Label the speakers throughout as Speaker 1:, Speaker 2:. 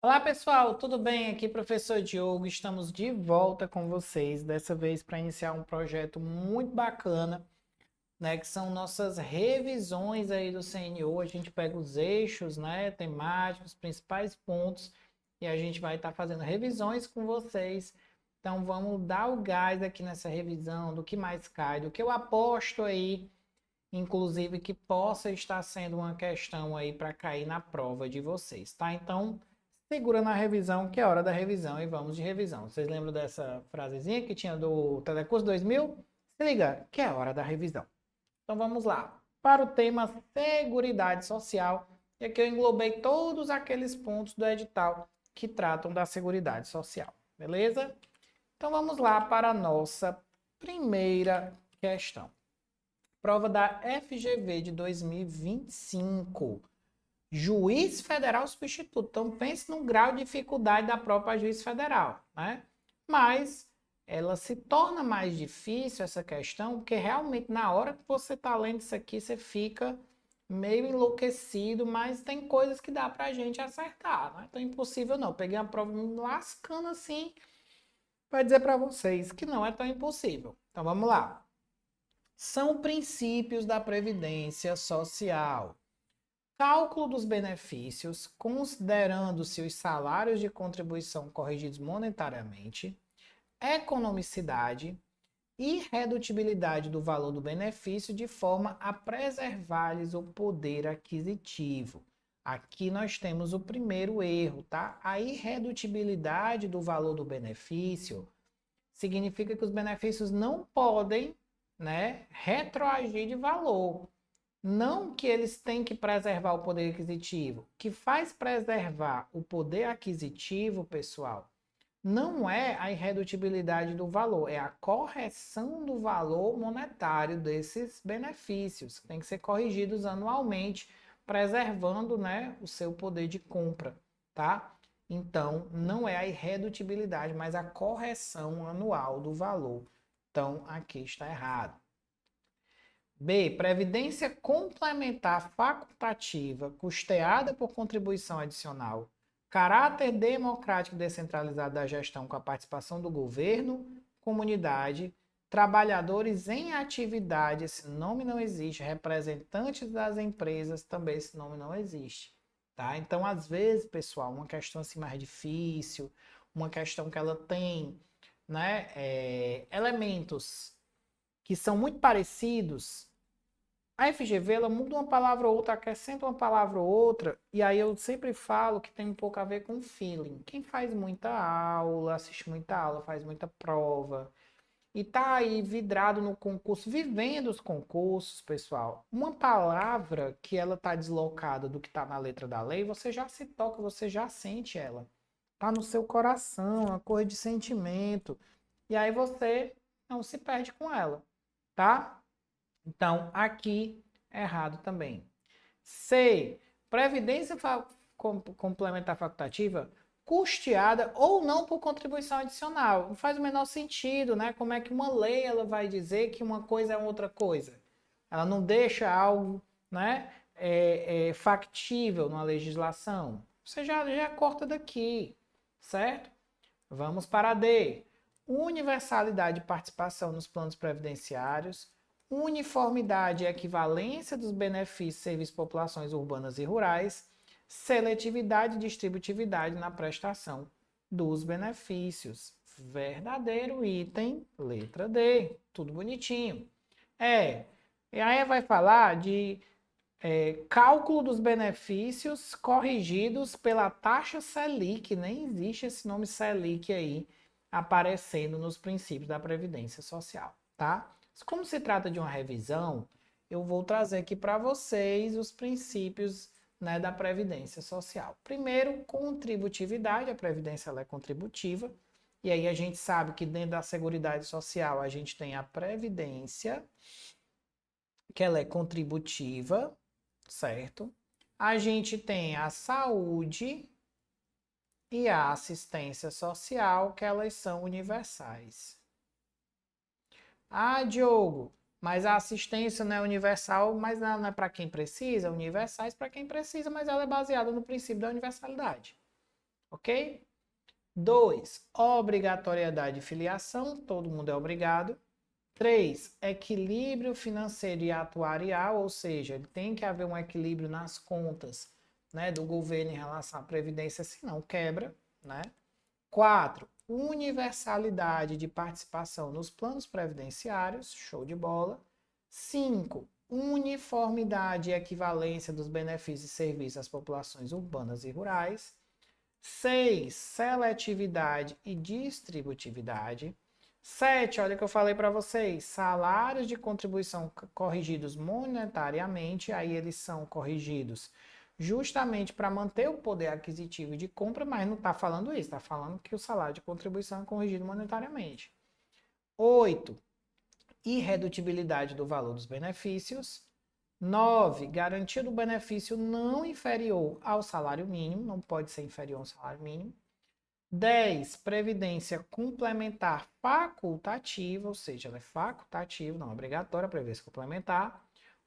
Speaker 1: Olá pessoal, tudo bem? Aqui professor Diogo, estamos de volta com vocês, dessa vez para iniciar um projeto muito bacana, né, que são nossas revisões aí do CNU. A gente pega os eixos, né, temáticos, principais pontos, e a gente vai estar fazendo revisões com vocês. Então vamos dar o gás aqui nessa revisão, do que mais cai, do que eu aposto aí, inclusive que possa estar sendo uma questão aí para cair na prova de vocês, tá? Então segura na revisão, que é hora da revisão, e vamos de revisão. Vocês lembram dessa frasezinha que tinha do Telecurso 2000? Se liga, que é hora da revisão. Então vamos lá. Para o tema Seguridade Social, e aqui eu englobei todos aqueles pontos do edital que tratam da Seguridade Social, beleza? Então vamos lá para a nossa primeira questão. Prova da FGV de 2025. Juiz federal substituto. Então pense no grau de dificuldade da própria juiz federal, né? Mas ela se torna mais difícil essa questão, porque realmente na hora que você está lendo isso aqui, você fica meio enlouquecido, mas tem coisas que dá para a gente acertar, não é tão impossível não. Peguei a prova me lascando assim para dizer para vocês que não é tão impossível. Então vamos lá. São princípios da Previdência Social. Cálculo dos benefícios, considerando-se os salários de contribuição corrigidos monetariamente, economicidade e irredutibilidade do valor do benefício de forma a preservar-lhes o poder aquisitivo. Aqui nós temos o primeiro erro, tá? A irredutibilidade do valor do benefício significa que os benefícios não podem, né, retroagir de valor. Não que eles têm que preservar o poder aquisitivo. O que faz preservar o poder aquisitivo, pessoal, não é a irredutibilidade do valor, é a correção do valor monetário desses benefícios, que tem que ser corrigidos anualmente, preservando, né, o seu poder de compra, tá? Então, não é a irredutibilidade, mas a correção anual do valor. Então, aqui está errado. B. Previdência complementar facultativa, custeada por contribuição adicional. Caráter democrático descentralizado da gestão com a participação do governo, comunidade, trabalhadores em atividade, esse nome não existe, representantes das empresas, também esse nome não existe. Tá? Então, às vezes, pessoal, uma questão assim mais difícil, uma questão que ela tem, né, elementos que são muito parecidos, a FGV, ela muda uma palavra ou outra, acrescenta uma palavra ou outra, e aí eu sempre falo que tem um pouco a ver com feeling. Quem faz muita aula, assiste muita aula, faz muita prova, e tá aí vidrado no concurso, vivendo os concursos, pessoal, uma palavra que ela tá deslocada do que tá na letra da lei, você já se toca, você já sente ela. Tá no seu coração, uma coisa de sentimento, e aí você não se perde com ela, tá? Então, aqui, errado também. C. Previdência complementar facultativa custeada ou não por contribuição adicional. Não faz o menor sentido, né? Como é que uma lei ela vai dizer que uma coisa é outra coisa? Ela não deixa algo, né, factível na legislação. Você já corta daqui, certo? Vamos para a D. Universalidade de participação nos planos previdenciários. Uniformidade e equivalência dos benefícios e serviços de populações urbanas e rurais, seletividade e distributividade na prestação dos benefícios. Verdadeiro item, letra D. Tudo bonitinho. E aí vai falar de cálculo dos benefícios corrigidos pela taxa Selic. Nem existe esse nome Selic aí aparecendo nos princípios da Previdência Social, tá? Como se trata de uma revisão, eu vou trazer aqui para vocês os princípios, né, da Previdência Social. Primeiro, contributividade. A Previdência ela é contributiva. E aí a gente sabe que dentro da Seguridade Social a gente tem a Previdência, que ela é contributiva, certo? A gente tem a saúde e a assistência social, que elas são universais. Ah, Diogo, mas a assistência não é universal, mas não é para quem precisa, universais para quem precisa, mas ela é baseada no princípio da universalidade. Ok? 2, obrigatoriedade de filiação, todo mundo é obrigado. 3, equilíbrio financeiro e atuarial, ou seja, tem que haver um equilíbrio nas contas, né, do governo em relação à previdência, senão quebra, né? 4, universalidade de participação nos planos previdenciários, show de bola. 5, uniformidade e equivalência dos benefícios e serviços às populações urbanas e rurais. 6, seletividade e distributividade. 7, olha o que eu falei para vocês, salários de contribuição corrigidos monetariamente, aí eles são corrigidos justamente para manter o poder aquisitivo de compra, mas não está falando isso, está falando que o salário de contribuição é corrigido monetariamente. 8, irredutibilidade do valor dos benefícios. 9, garantia do benefício não inferior ao salário mínimo, não pode ser inferior ao salário mínimo. 10, previdência complementar facultativa, ou seja, ela é facultativa, não é obrigatória, previdência complementar.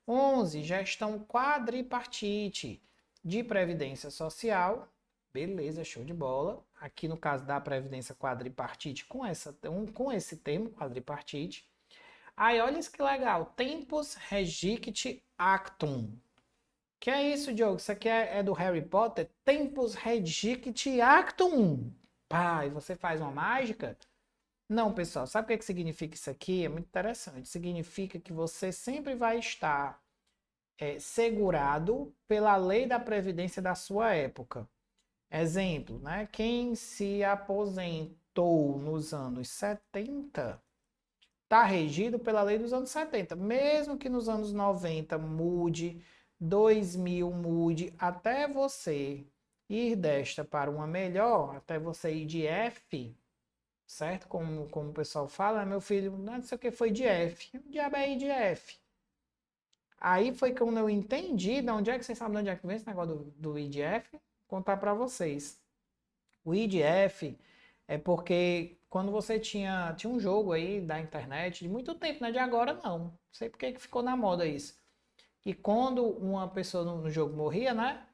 Speaker 1: 11, gestão quadripartite de previdência social. Beleza, show de bola. Aqui no caso da previdência quadripartite, com esse termo, quadripartite. Aí, olha isso que legal. Tempus Regict Actum. Que é isso, Diogo? Isso aqui é do Harry Potter? Tempus Regict Actum. Pai, você faz uma mágica? Não, pessoal. Sabe o que significa isso aqui? É muito interessante. Significa que você sempre vai estar segurado pela lei da Previdência da sua época. Exemplo, né? Quem se aposentou nos anos 70 está regido pela lei dos anos 70. Mesmo que nos anos 90 mude, 2000 mude, até você ir desta para uma melhor, até você ir de F, certo? Como o pessoal fala, meu filho, não sei o que foi de F. O diabo é ir de F. Aí foi quando eu entendi de onde é que vocês sabem de onde é que vem esse negócio do IDF, vou contar para vocês. O IDF é porque quando você tinha um jogo aí da internet de muito tempo, não é de agora não. Não sei porque que ficou na moda isso. E quando uma pessoa no jogo morria, né?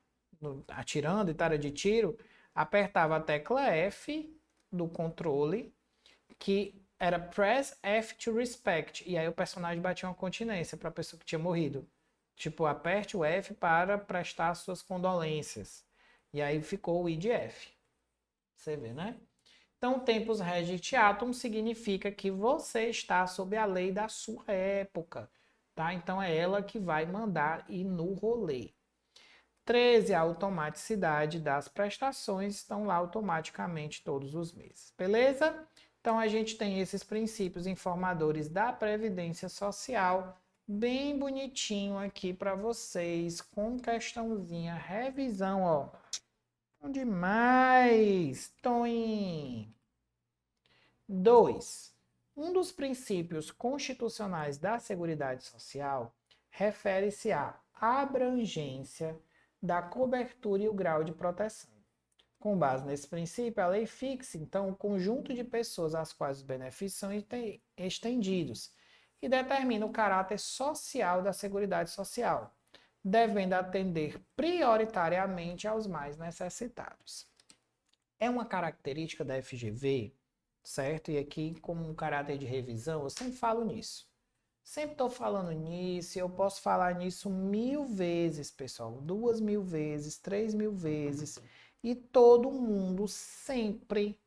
Speaker 1: Atirando e tal, de tiro, apertava a tecla F do controle, que era Press F to Respect. E aí o personagem batia uma continência para a pessoa que tinha morrido. Tipo, aperte o F para prestar suas condolências. E aí ficou o IDF. Você vê, né? Então, tempus regit atum significa que você está sob a lei da sua época, tá? Então, é ela que vai mandar ir no rolê. 13, a automaticidade das prestações estão lá automaticamente todos os meses, beleza? Então, a gente tem esses princípios informadores da Previdência Social bem bonitinho aqui para vocês, com questãozinha, revisão, ó. Bom demais, Toim! 2. Um dos princípios constitucionais da Seguridade Social refere-se à abrangência da cobertura e o grau de proteção. Com base nesse princípio, a lei fixa, então, o conjunto de pessoas às quais os benefícios são estendidos e determina o caráter social da Seguridade Social, devendo atender prioritariamente aos mais necessitados. É uma característica da FGV, certo? E aqui, como um caráter de revisão, eu sempre falo nisso. Sempre estou falando nisso e eu posso falar nisso 1000 vezes, pessoal. 2000 vezes, 3000 vezes. E todo mundo sempre,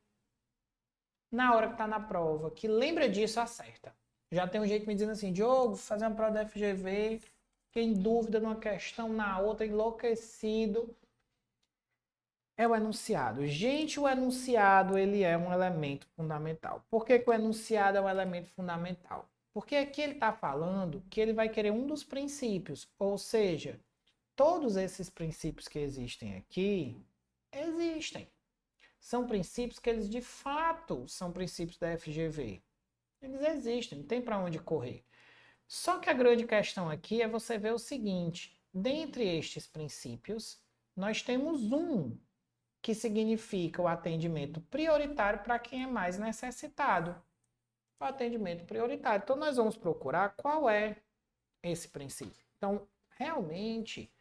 Speaker 1: na hora que está na prova, que lembra disso, acerta. Já tem um jeito me dizendo assim, Diogo, vou fazer uma prova da FGV, fiquei em dúvida numa questão, na outra, enlouquecido. É o enunciado. Gente, o enunciado, ele é um elemento fundamental. Por que que o enunciado é um elemento fundamental? Porque aqui ele está falando que ele vai querer um dos princípios, ou seja, todos esses princípios que existem aqui, existem. São princípios que eles de fato são princípios da FGV. Eles existem, não tem para onde correr. Só que a grande questão aqui é você ver o seguinte: dentre estes princípios, nós temos um que significa o atendimento prioritário para quem é mais necessitado. O atendimento prioritário. Então, nós vamos procurar qual é esse princípio. Então, realmente,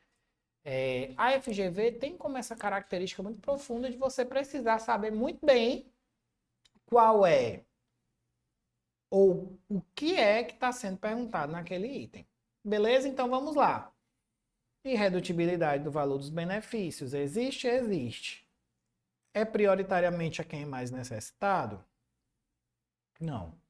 Speaker 1: a FGV tem como essa característica muito profunda de você precisar saber muito bem qual é ou o que é que está sendo perguntado naquele item. Beleza? Então, vamos lá. Irredutibilidade do valor dos benefícios. Existe? Existe. É prioritariamente a quem é mais necessitado? Não.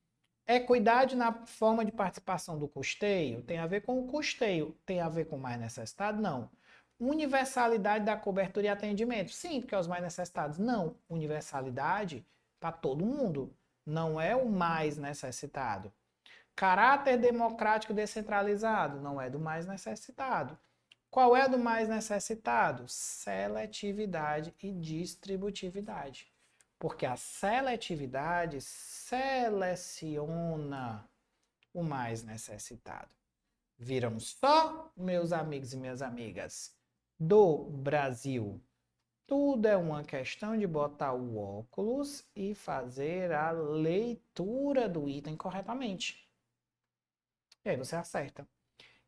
Speaker 1: Equidade na forma de participação do custeio? Tem a ver com o custeio. Tem a ver com o mais necessitado? Não. Universalidade da cobertura e atendimento? Sim, porque é os mais necessitados. Não. Universalidade para todo mundo. Não é o mais necessitado. Caráter democrático descentralizado? Não é do mais necessitado. Qual é do mais necessitado? Seletividade e distributividade. Porque a seletividade seleciona o mais necessitado. Viram só, meus amigos e minhas amigas, do Brasil. Tudo é uma questão de botar o óculos e fazer a leitura do item corretamente. E aí você acerta.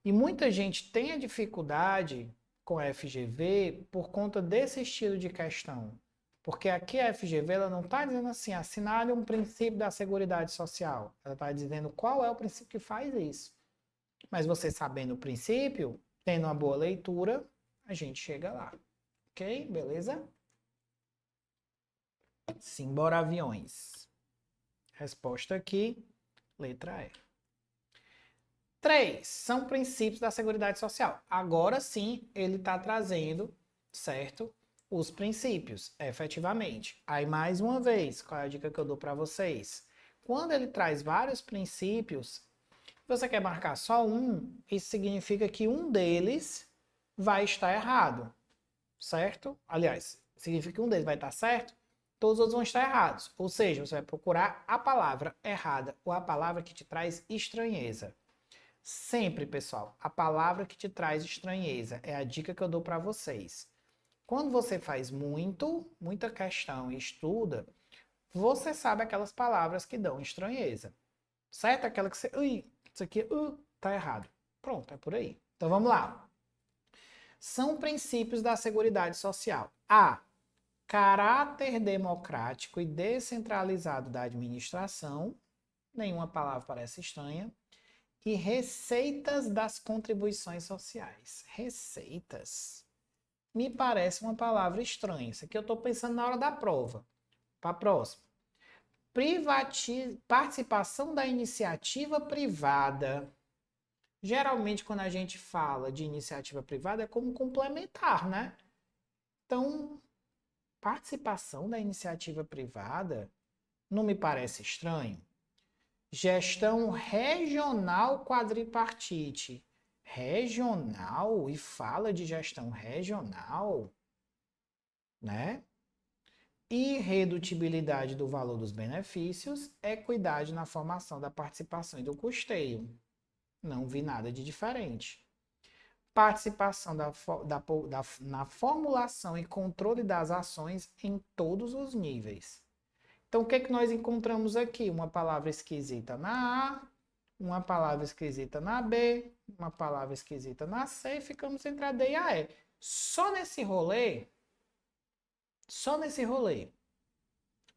Speaker 1: E muita gente tem a dificuldade com a FGV por conta desse estilo de questão. Porque aqui a FGV ela não está dizendo assim, assinale um princípio da Seguridade Social. Ela está dizendo qual é o princípio que faz isso. Mas você sabendo o princípio, tendo uma boa leitura, a gente chega lá. Ok? Beleza? Simbora aviões. Resposta aqui, letra E. 3. São princípios da Seguridade Social. Agora sim, ele está trazendo, certo? Os princípios, efetivamente. Aí, mais uma vez, qual é a dica que eu dou para vocês? Quando ele traz vários princípios, você quer marcar só um, isso significa que um deles vai estar errado, certo? Aliás, significa que um deles vai estar certo, todos os outros vão estar errados. Ou seja, você vai procurar a palavra errada ou a palavra que te traz estranheza. Sempre, pessoal, a palavra que te traz estranheza é a dica que eu dou para vocês. Quando você faz muita questão e estuda, você sabe aquelas palavras que dão estranheza. Certo? Aquela que você... Ui, isso aqui tá errado. Pronto, é por aí. Então vamos lá. São princípios da Seguridade Social. A. Caráter democrático e descentralizado da administração. Nenhuma palavra parece estranha. E receitas das contribuições sociais. Receitas. Me parece uma palavra estranha. Isso aqui eu estou pensando na hora da prova. Para a próxima. Participação da iniciativa privada. Geralmente, quando a gente fala de iniciativa privada, é como complementar, né? Então, participação da iniciativa privada não me parece estranho. Gestão regional quadripartite. Regional? E fala de gestão regional, né? Irredutibilidade do valor dos benefícios, equidade na formação da participação e do custeio. Não vi nada de diferente. Participação na formulação e controle das ações em todos os níveis. Então, o que é que nós encontramos aqui? Uma palavra esquisita na A, uma palavra esquisita na B, uma palavra esquisita na C, e ficamos entre a D e a E. Só nesse rolê,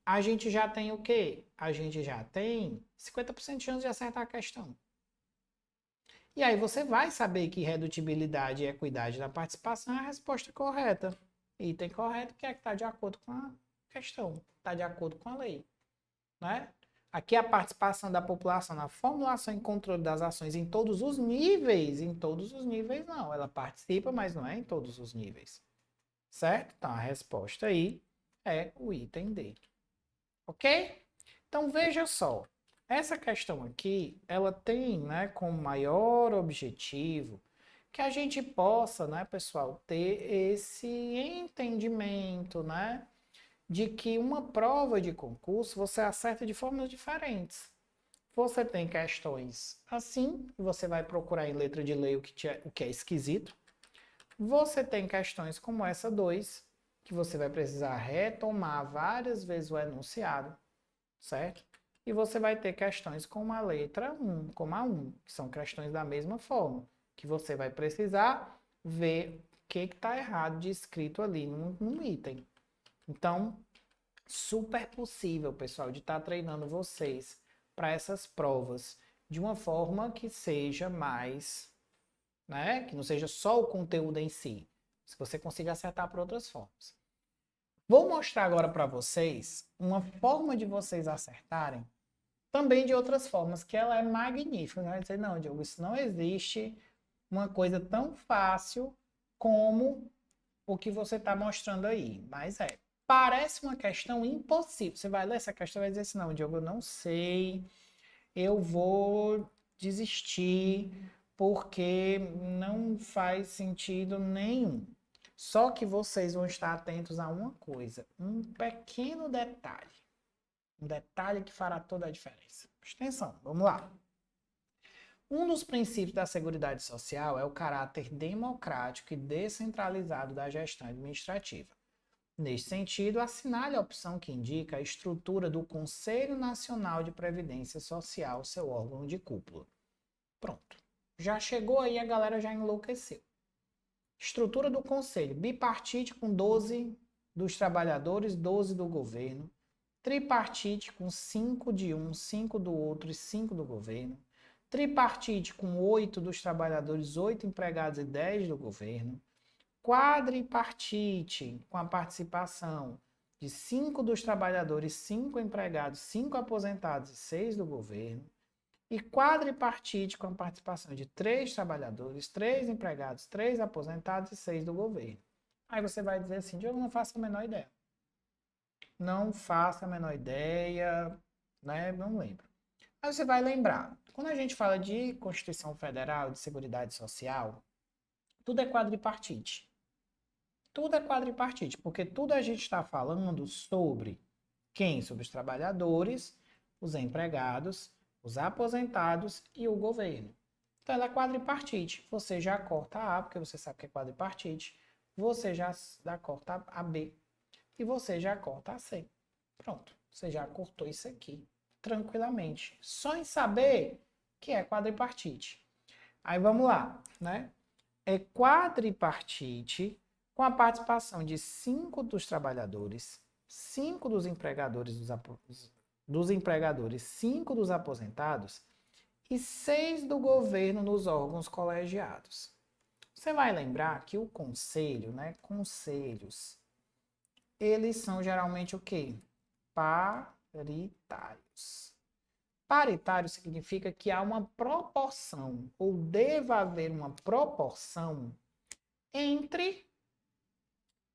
Speaker 1: a gente já tem o quê? A gente já tem 50% de chance de acertar a questão. E aí você vai saber que redutibilidade e equidade da participação é a resposta correta. Item correto, que é que está de acordo com a questão, está de acordo com a lei, né? Aqui a participação da população na formulação e controle das ações em todos os níveis não, ela participa, mas não é em todos os níveis, certo? Então a resposta aí é o item D, ok? Então veja só, essa questão aqui, ela tem, né, como maior objetivo que a gente possa, né, pessoal, ter esse entendimento, né, de que uma prova de concurso você acerta de formas diferentes. Você tem questões assim, você vai procurar em letra de lei o que é esquisito. Você tem questões como essa 2, que você vai precisar retomar várias vezes o enunciado, certo? E você vai ter questões como a letra 1, como a 1, que são questões da mesma forma, que você vai precisar ver o que está errado de escrito ali num item. Então, super possível, pessoal, de estar treinando vocês para essas provas de uma forma que seja mais, né, que não seja só o conteúdo em si, se você consiga acertar por outras formas. Vou mostrar agora para vocês uma forma de vocês acertarem também de outras formas, que ela é magnífica. Vai dizer, não, Diogo, isso não existe uma coisa tão fácil como o que você está mostrando aí. Mas é. Parece uma questão impossível. Você vai ler essa questão e vai dizer assim, não, Diogo, eu não sei, eu vou desistir, porque não faz sentido nenhum. Só que vocês vão estar atentos a uma coisa, um pequeno detalhe. Um detalhe que fará toda a diferença. Presta atenção, vamos lá. Um dos princípios da Seguridade Social é o caráter democrático e descentralizado da gestão administrativa. Neste sentido, assinale a opção que indica a estrutura do Conselho Nacional de Previdência Social, seu órgão de cúpula. Pronto. Já chegou aí, a galera já enlouqueceu. Estrutura do Conselho, bipartite com 12 dos trabalhadores, 12 do governo. Tripartite com 5 de um, 5 do outro e 5 do governo. Tripartite com 8 dos trabalhadores, 8 empregados e 10 do governo. Quadripartite com a participação de 5 dos trabalhadores, 5 empregados, 5 aposentados e 6 do governo. E quadripartite com a participação de 3 trabalhadores, 3 empregados, 3 aposentados e 6 do governo. Aí você vai dizer assim, eu não faço a menor ideia. Não faço a menor ideia, né? Não lembro. Aí você vai lembrar, quando a gente fala de Constituição Federal, de Seguridade Social, tudo é quadripartite. Tudo é quadripartite, porque tudo a gente está falando sobre quem? Sobre os trabalhadores, os empregados, os aposentados e o governo. Então ela é quadripartite. Você já corta A, porque você sabe que é quadripartite. Você já corta a B. E você já corta a C. Pronto. Você já cortou isso aqui tranquilamente. Só em saber que é quadripartite. Aí vamos lá, né? É quadripartite com a participação de 5 dos trabalhadores, 5 dos empregadores, dos empregadores, 5 dos aposentados e 6 do governo nos órgãos colegiados. Você vai lembrar que o conselho, né, conselhos, eles são geralmente o quê? Paritários. Paritário significa que há uma proporção, ou deva haver uma proporção entre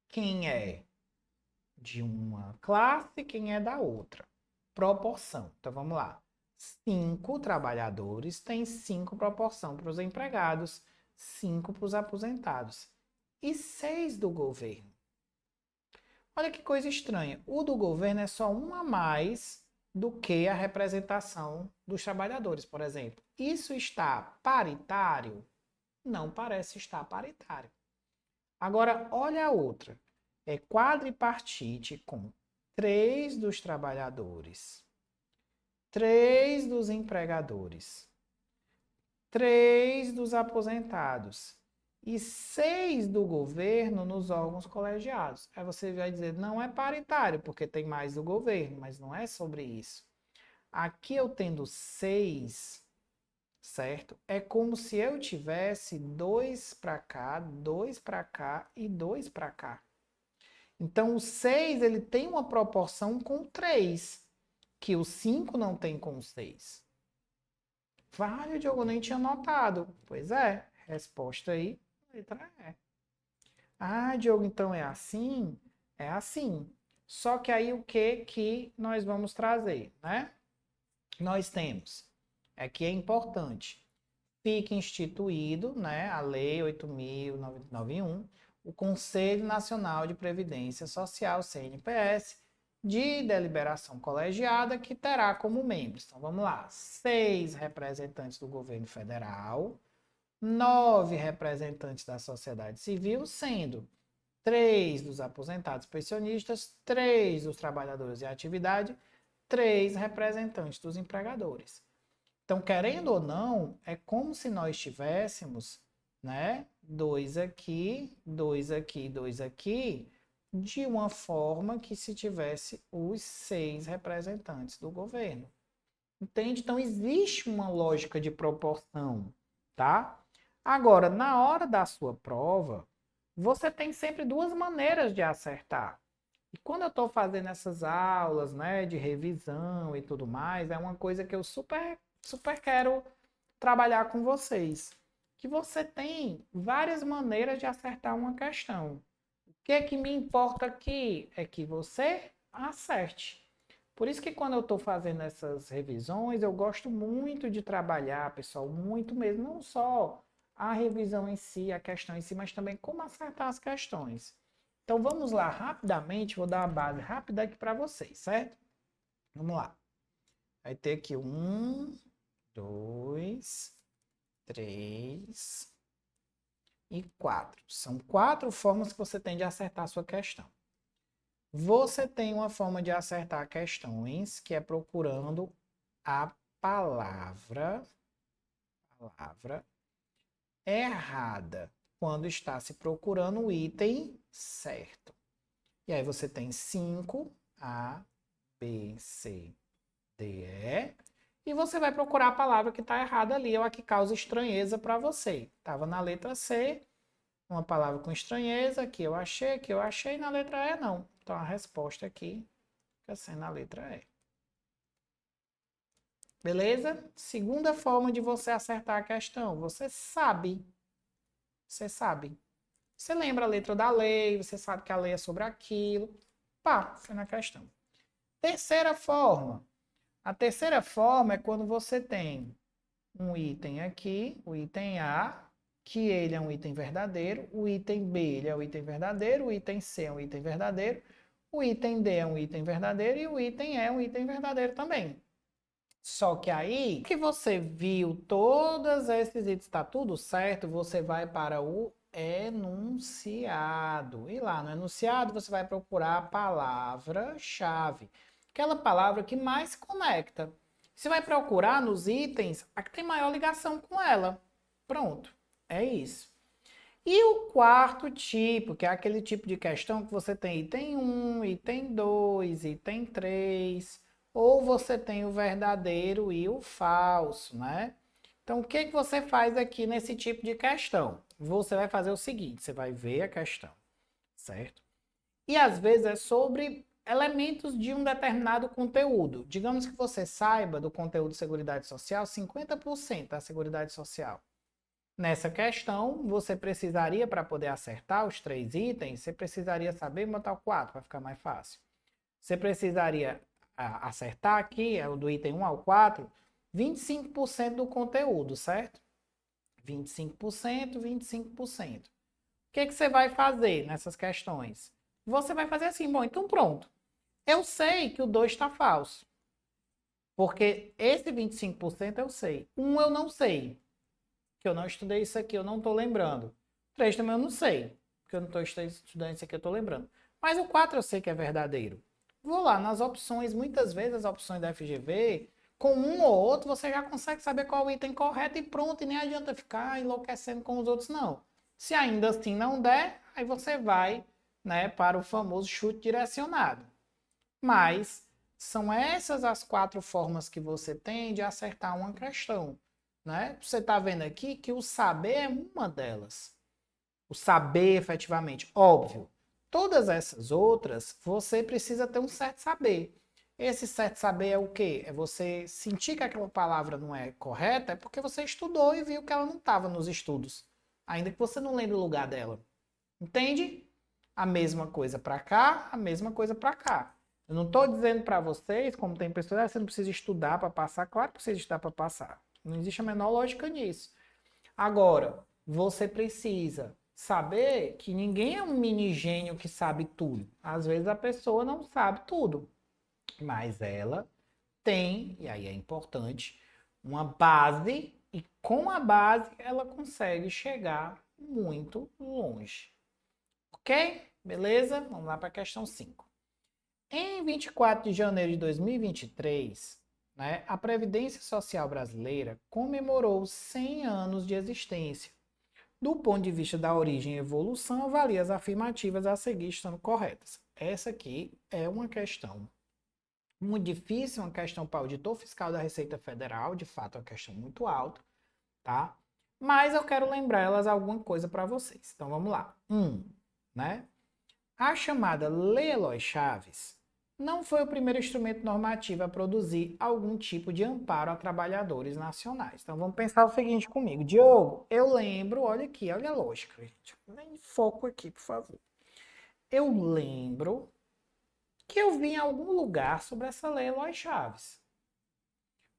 Speaker 1: quem é de uma classe e quem é da outra. Proporção. Então vamos lá. 5 trabalhadores têm 5 proporção para os empregados, 5 para os aposentados e 6 do governo. Olha que coisa estranha. O do governo é só um a mais do que a representação dos trabalhadores, por exemplo. Isso está paritário? Não parece estar paritário. Agora, olha a outra. É quadripartite com 3 dos trabalhadores, 3 dos empregadores, 3 dos aposentados e 6 do governo nos órgãos colegiados. Aí você vai dizer, não é paritário, porque tem mais do governo, mas não é sobre isso. Aqui eu tendo 6, certo? É como se eu tivesse 2 para cá, 2 para cá e 2 para cá. Então, o 6 ele tem uma proporção com 3, que o 5 não tem com o 6. Vale, Diogo, eu nem tinha notado. Pois é, resposta aí, letra E. Ah, Diogo, então é assim? É assim. Só que aí o que nós vamos trazer, né? Nós temos, aqui é importante, fica instituído, né, a Lei 8.991, o Conselho Nacional de Previdência Social, CNPS, de deliberação colegiada, que terá como membros, então vamos lá, 6 representantes do governo federal, 9 representantes da sociedade civil, sendo 3 dos aposentados pensionistas, 3 dos trabalhadores em atividade, 3 representantes dos empregadores. Então, querendo ou não, é como se nós tivéssemos, né, 2 aqui, 2 aqui, 2 aqui, de uma forma que se tivesse os 6 representantes do governo. Entende? Então, existe uma lógica de proporção, tá? Agora, na hora da sua prova, você tem sempre duas maneiras de acertar. E quando eu estou fazendo essas aulas, né, de revisão e tudo mais, é uma coisa que eu super quero trabalhar com vocês. Que você tem várias maneiras de acertar uma questão. O que me importa aqui é que você acerte. Por isso que quando eu estou fazendo essas revisões, eu gosto muito de trabalhar, pessoal, muito mesmo, não só a revisão em si, a questão em si, mas também como acertar as questões. Então vamos lá, rapidamente, vou dar uma base rápida aqui para vocês, certo? Vamos lá. Vai ter aqui 1, 2, 3 e 4. São 4 formas que você tem de acertar a sua questão. Você tem uma forma de acertar questões, que é procurando a palavra errada, quando está se procurando o item certo. E aí você tem 5, A, B, C, D, E. E você vai procurar a palavra que está errada ali, ou a que causa estranheza para você. Estava na letra C, uma palavra com estranheza, que eu achei, na letra E não. Então a resposta aqui fica sendo a letra E. Beleza? Segunda forma de você acertar a questão. Você sabe. Você sabe. Você lembra a letra da lei, você sabe que a lei é sobre aquilo. Pá, foi na questão. Terceira forma. A terceira forma é quando você tem um item aqui, o item A, que ele é um item verdadeiro, o item B ele é um item verdadeiro, o item C é um item verdadeiro, o item D é um item verdadeiro e o item E é um item verdadeiro também. Só que aí que você viu todos esses itens, está tudo certo, você vai para o enunciado. E lá no enunciado você vai procurar a palavra-chave, aquela palavra que mais se conecta. Você vai procurar nos itens a que tem maior ligação com ela. Pronto, é isso. E o quarto tipo, que é aquele tipo de questão que você tem item 1, item 2, item 3, ou você tem o verdadeiro e o falso, né? Então, o que você faz aqui nesse tipo de questão? Você vai fazer o seguinte, você vai ver a questão, certo? E às vezes é sobre elementos de um determinado conteúdo. Digamos que você saiba do conteúdo de Seguridade Social 50% da Seguridade Social. Nessa questão, você precisaria, para poder acertar os 3 itens, você precisaria saber botar o 4 para ficar mais fácil. Você precisaria acertar aqui, do item 1 ao 4, 25% do conteúdo, certo? 25%, 25%. O que você vai fazer nessas questões? Você vai fazer assim, bom, então pronto. Eu sei que o 2 está falso. Porque esse 25% eu sei. Eu não sei. Que eu não estudei isso aqui, eu não estou lembrando. 3 também eu não sei, porque eu não estou estudando isso aqui, eu estou lembrando. Mas o 4 eu sei que é verdadeiro. Vou lá nas opções, muitas vezes as opções da FGV, com um ou outro você já consegue saber qual é o item correto e pronto, e nem adianta ficar enlouquecendo com os outros, não. Se ainda assim não der, aí você vai, né, para o famoso chute direcionado. Mas são essas as 4 formas que você tem de acertar uma questão. Né? Você está vendo aqui que o saber é uma delas. O saber efetivamente, óbvio. Todas essas outras, você precisa ter um certo saber. Esse certo saber é o quê? É você sentir que aquela palavra não é correta, é porque você estudou e viu que ela não estava nos estudos. Ainda que você não lembre o lugar dela. Entende? A mesma coisa para cá, a mesma coisa para cá. Eu não estou dizendo para vocês, como tem pessoas, você não precisa estudar para passar. Claro que precisa estudar para passar. Não existe a menor lógica nisso. Agora, você precisa saber que ninguém é um mini gênio que sabe tudo. Às vezes a pessoa não sabe tudo, mas ela tem, e aí é importante, uma base, e com a base ela consegue chegar muito longe. Ok? Beleza? Vamos lá para a questão 5. Em 24 de janeiro de 2023, né, a Previdência Social Brasileira comemorou 100 anos de existência. Do ponto de vista da origem e evolução, avalie as afirmativas a seguir estando corretas. Essa aqui é uma questão muito difícil, uma questão para o auditor fiscal da Receita Federal, de fato é uma questão muito alta, tá? Mas eu quero lembrar elas alguma coisa para vocês. Então vamos lá. Né? A chamada Lei Eloy Chaves não foi o primeiro instrumento normativo a produzir algum tipo de amparo a trabalhadores nacionais. Então vamos pensar o seguinte comigo. Diogo, eu lembro, olha aqui, olha a lógica, gente. Vem foco aqui, por favor. Eu lembro que eu vi em algum lugar sobre essa Lei Eloy Chaves.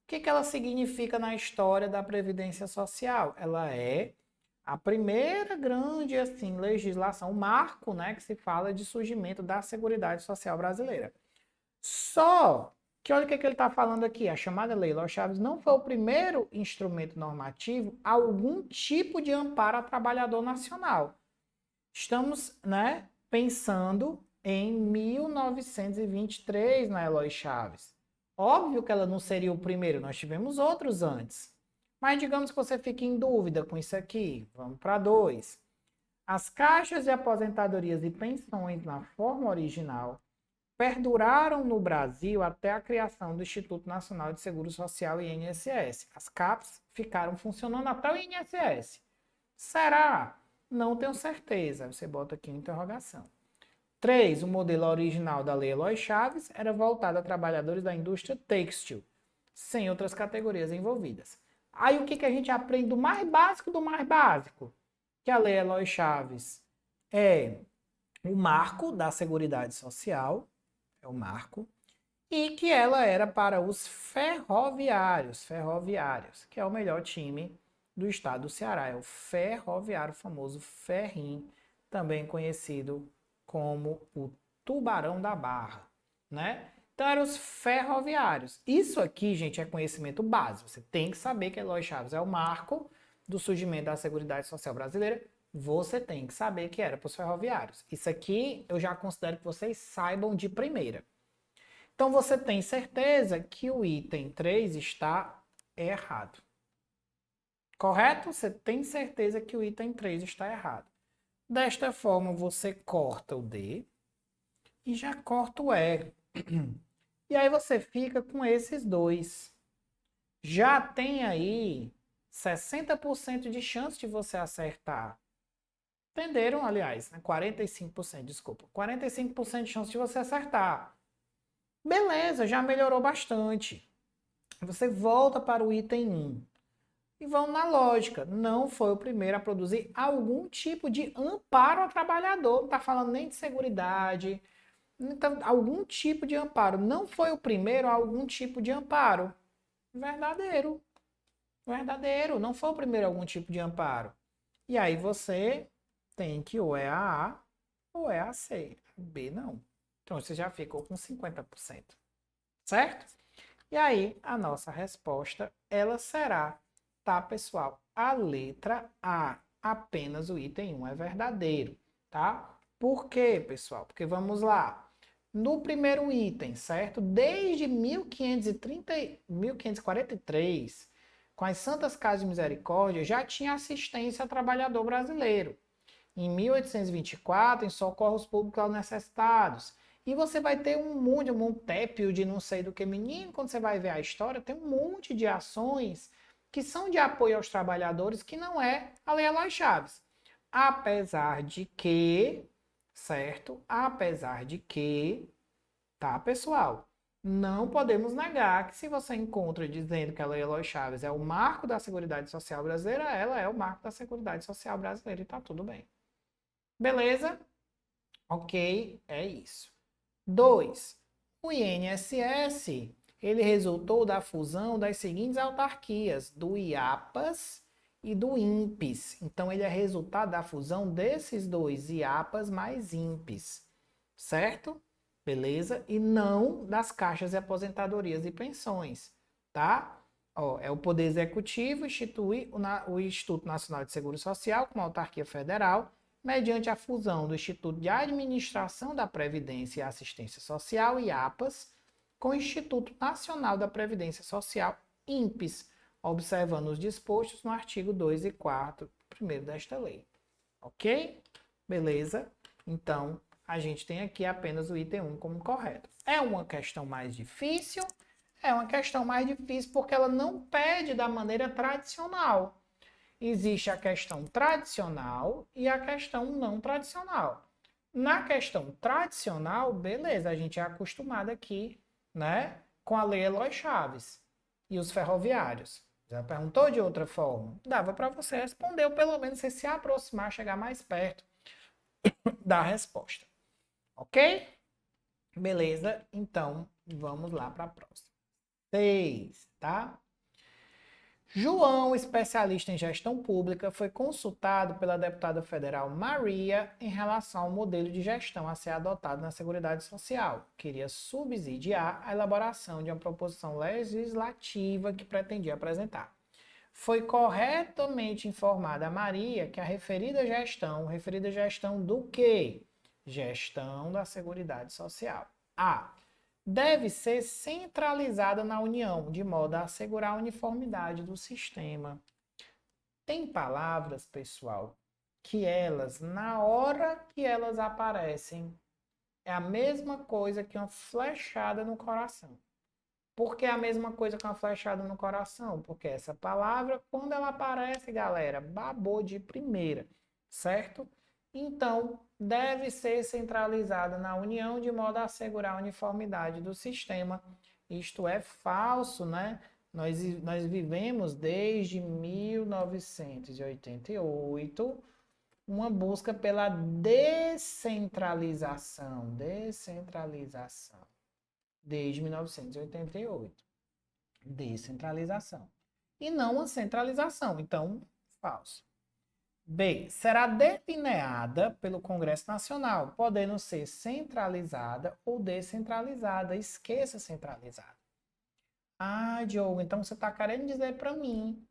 Speaker 1: O que ela significa na história da Previdência Social? Ela é a primeira grande assim, legislação, o marco, né, que se fala de surgimento da Seguridade Social brasileira. Só que olha o que ele está falando aqui, a chamada Lei Eloy Chaves não foi o primeiro instrumento normativo a algum tipo de amparo a trabalhador nacional. Estamos, né, pensando em 1923 na Eloy Chaves. Óbvio que ela não seria o primeiro, nós tivemos outros antes. Mas digamos que você fique em dúvida com isso aqui. Vamos para 2. As caixas de aposentadorias e pensões na forma original perduraram no Brasil até a criação do Instituto Nacional de Seguro Social e INSS. As CAPs ficaram funcionando até o INSS. Será? Não tenho certeza. Você bota aqui em interrogação. 3. O modelo original da Lei Eloy Chaves era voltado a trabalhadores da indústria têxtil, sem outras categorias envolvidas. Aí o que a gente aprende do mais básico do mais básico? Que a Lei Eloy Chaves é o marco da Seguridade Social, é o marco, e que ela era para os ferroviários, que é o melhor time do estado do Ceará, é o ferroviário, o famoso Ferrim, também conhecido como o Tubarão da Barra, né? Então eram os ferroviários. Isso aqui, gente, é conhecimento básico. Você tem que saber que Eloy Chaves é o marco do surgimento da Seguridade Social brasileira. Você tem que saber que era para os ferroviários. Isso aqui eu já considero que vocês saibam de primeira. Então você tem certeza que o item 3 está errado. Correto? Você tem certeza que o item 3 está errado. Desta forma, você corta o D e já corta o E. E aí você fica com esses dois. Já tem aí 60% de chance de você acertar. Entenderam, aliás, né? 45%, desculpa. 45% de chance de você acertar. Beleza, já melhorou bastante. Você volta para o item 1. E vão na lógica. Não foi o primeiro a produzir algum tipo de amparo ao trabalhador. Não está falando nem de seguridade. Então, algum tipo de amparo. Não foi o primeiro a algum tipo de amparo. Verdadeiro. Verdadeiro. Não foi o primeiro a algum tipo de amparo. E aí você tem que ou é a A ou é a C. B não. Então você já ficou com 50%. Certo? E aí a nossa resposta, ela será, tá, pessoal? A letra A. Apenas o item 1 é verdadeiro, tá? Por quê, pessoal? Porque vamos lá. No primeiro item, certo? Desde 1543, com as Santas Casas de Misericórdia, já tinha assistência ao trabalhador brasileiro. Em 1824, em socorros públicos aos necessitados. E você vai ter um monte, um montépio de não sei do que menino, quando você vai ver a história, tem um monte de ações que são de apoio aos trabalhadores, que não é a Lei Eloy Chaves. Apesar de que certo? Apesar de que, tá, pessoal? Não podemos negar que se você encontra dizendo que a Lei Eloy Chaves é o marco da Seguridade Social brasileira, ela é o marco da Seguridade Social brasileira e tá tudo bem. Beleza? Ok, é isso. 2. O INSS, ele resultou da fusão das seguintes autarquias, do IAPAS e do INPES. Então, ele é resultado da fusão desses dois, IAPAS mais INPES, certo? Beleza? E não das caixas de aposentadorias e pensões, tá? Ó, é o Poder Executivo institui o Instituto Nacional de Seguro Social como autarquia federal, mediante a fusão do Instituto de Administração da Previdência e Assistência Social, IAPAS, com o Instituto Nacional da Previdência Social, INPES, observando os dispostos no artigo 2 e 4, primeiro desta lei. Ok? Beleza? Então, a gente tem aqui apenas o item 1 como correto. É uma questão mais difícil? É uma questão mais difícil porque ela não pede da maneira tradicional. Existe a questão tradicional e a questão não tradicional. Na questão tradicional, beleza, a gente é acostumado aqui, né, com a Lei Eloy Chaves e os ferroviários. Já perguntou de outra forma? Dava para você responder, ou pelo menos você se aproximar, chegar mais perto da resposta. Ok? Beleza? Então, vamos lá para a próxima. 6, tá? João, especialista em gestão pública, foi consultado pela deputada federal Maria em relação ao modelo de gestão a ser adotado na Seguridade Social. Queria subsidiar a elaboração de uma proposição legislativa que pretendia apresentar. Foi corretamente informada a Maria que a referida gestão do quê? Gestão da Seguridade Social. A. Deve ser centralizada na União, de modo a assegurar a uniformidade do sistema. Tem palavras, pessoal, que elas, na hora que elas aparecem, é a mesma coisa que uma flechada no coração. Por que a mesma coisa que uma flechada no coração? Porque essa palavra, quando ela aparece, galera, babou de primeira, certo? Então, deve ser centralizada na União de modo a assegurar a uniformidade do sistema. Isto é falso, né? Nós vivemos desde 1988 uma busca pela descentralização. Desde 1988. Descentralização. E não a centralização. Então, falso. B. Será delineada pelo Congresso Nacional, podendo ser centralizada ou descentralizada. Esqueça centralizada. Ah, Diogo, então você está querendo dizer para mim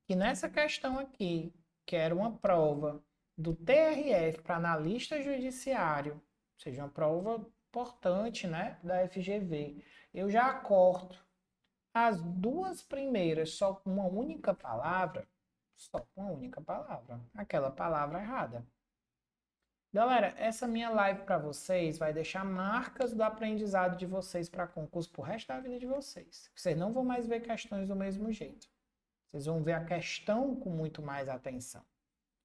Speaker 1: que nessa questão aqui, que era uma prova do TRF para analista judiciário, ou seja, uma prova importante, né, da FGV, eu já corto as duas primeiras só com uma única palavra, aquela palavra errada. Galera, essa minha live para vocês vai deixar marcas do aprendizado de vocês para concurso pro resto da vida de vocês. Vocês não vão mais ver questões do mesmo jeito. Vocês vão ver a questão com muito mais atenção.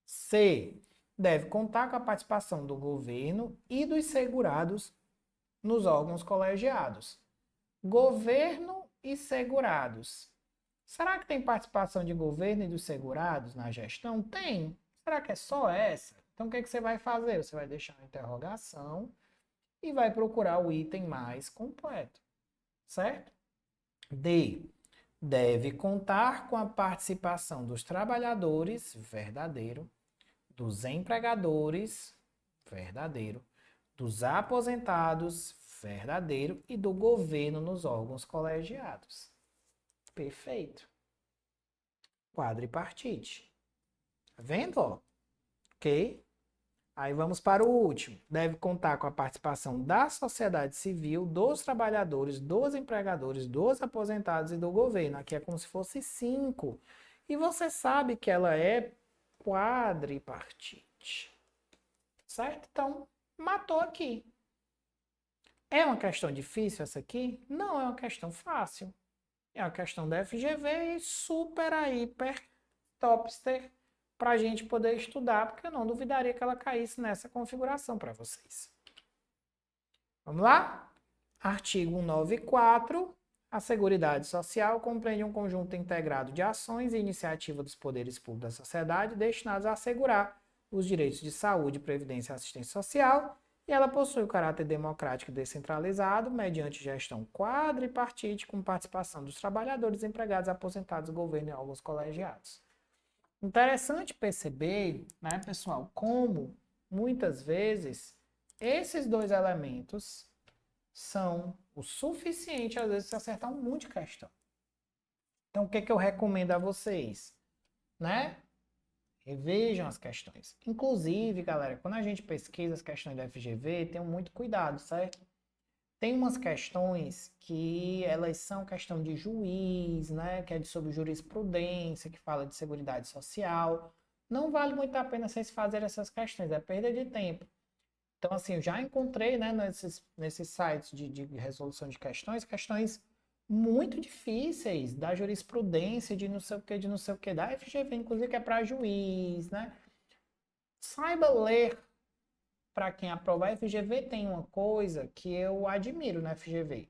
Speaker 1: C. Deve contar com a participação do governo e dos segurados nos órgãos colegiados. Governo e segurados. Será que tem participação de governo e dos segurados na gestão? Tem. Será que é só essa? Então, o que você vai fazer? Você vai deixar uma interrogação e vai procurar o item mais completo. Certo? D. Deve contar com a participação dos trabalhadores, verdadeiro, dos empregadores, verdadeiro, dos aposentados, verdadeiro, e do governo nos órgãos colegiados. Perfeito. Quadripartite. Tá vendo, ó? Ok? Aí vamos para o último. Deve contar com a participação da sociedade civil, dos trabalhadores, dos empregadores, dos aposentados e do governo. Aqui é como se fosse 5. E você sabe que ela é quadripartite. Certo? Então, matou aqui. É uma questão difícil essa aqui? Não, é uma questão fácil. É uma questão da FGV e super, hiper, topster para a gente poder estudar, porque eu não duvidaria que ela caísse nessa configuração para vocês. Vamos lá? Artigo 194. A Seguridade Social compreende um conjunto integrado de ações e iniciativas dos poderes públicos da sociedade destinadas a assegurar os direitos de saúde, previdência e assistência social, e ela possui o caráter democrático e descentralizado, mediante gestão quadripartite com participação dos trabalhadores, empregados, aposentados, governo e órgãos colegiados. Interessante perceber, né, pessoal, como muitas vezes esses dois elementos são o suficiente, às vezes, para acertar um monte de questão. Então, o que eu recomendo a vocês? Né? Revejam as questões. Inclusive, galera, quando a gente pesquisa as questões da FGV, tenham muito cuidado, certo? Tem umas questões que elas são questão de juiz, né? Que é sobre jurisprudência, que fala de seguridade social. Não vale muito a pena vocês fazerem essas questões, é perda de tempo. Então, assim, eu já encontrei, né, nesses sites de resolução de questões muito difíceis da jurisprudência, de não sei o que, da FGV, inclusive que é para juiz, né? Saiba ler. Para quem aprova a FGV, tem uma coisa que eu admiro na FGV.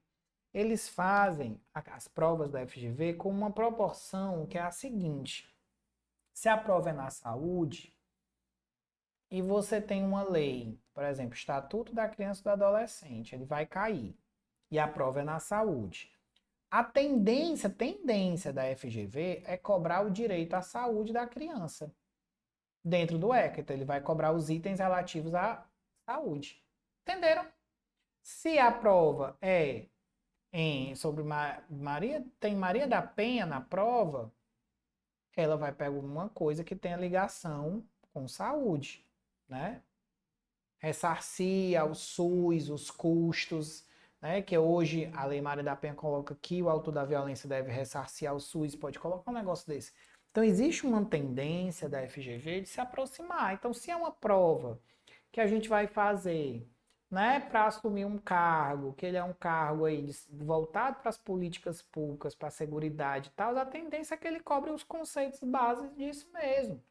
Speaker 1: Eles fazem as provas da FGV com uma proporção que é a seguinte: se a prova é na saúde, e você tem uma lei, por exemplo, Estatuto da Criança e do Adolescente, ele vai cair. E a prova é na saúde. A tendência da FGV é cobrar o direito à saúde da criança. Dentro do ECA, ele vai cobrar os itens relativos à saúde. Entenderam? Se a prova é sobre tem Maria da Penha na prova, ela vai pegar uma coisa que tenha ligação com saúde, né? Ressarcir ao SUS os custos, né? Que hoje a Lei Maria da Penha coloca que o autor da violência deve ressarcir ao SUS, pode colocar um negócio desse. Então existe uma tendência da FGV de se aproximar. Então, se é uma prova que a gente vai fazer, né, para assumir um cargo, que ele é um cargo aí voltado para as políticas públicas, para a seguridade e tal, a tendência é que ele cobre os conceitos básicos disso mesmo.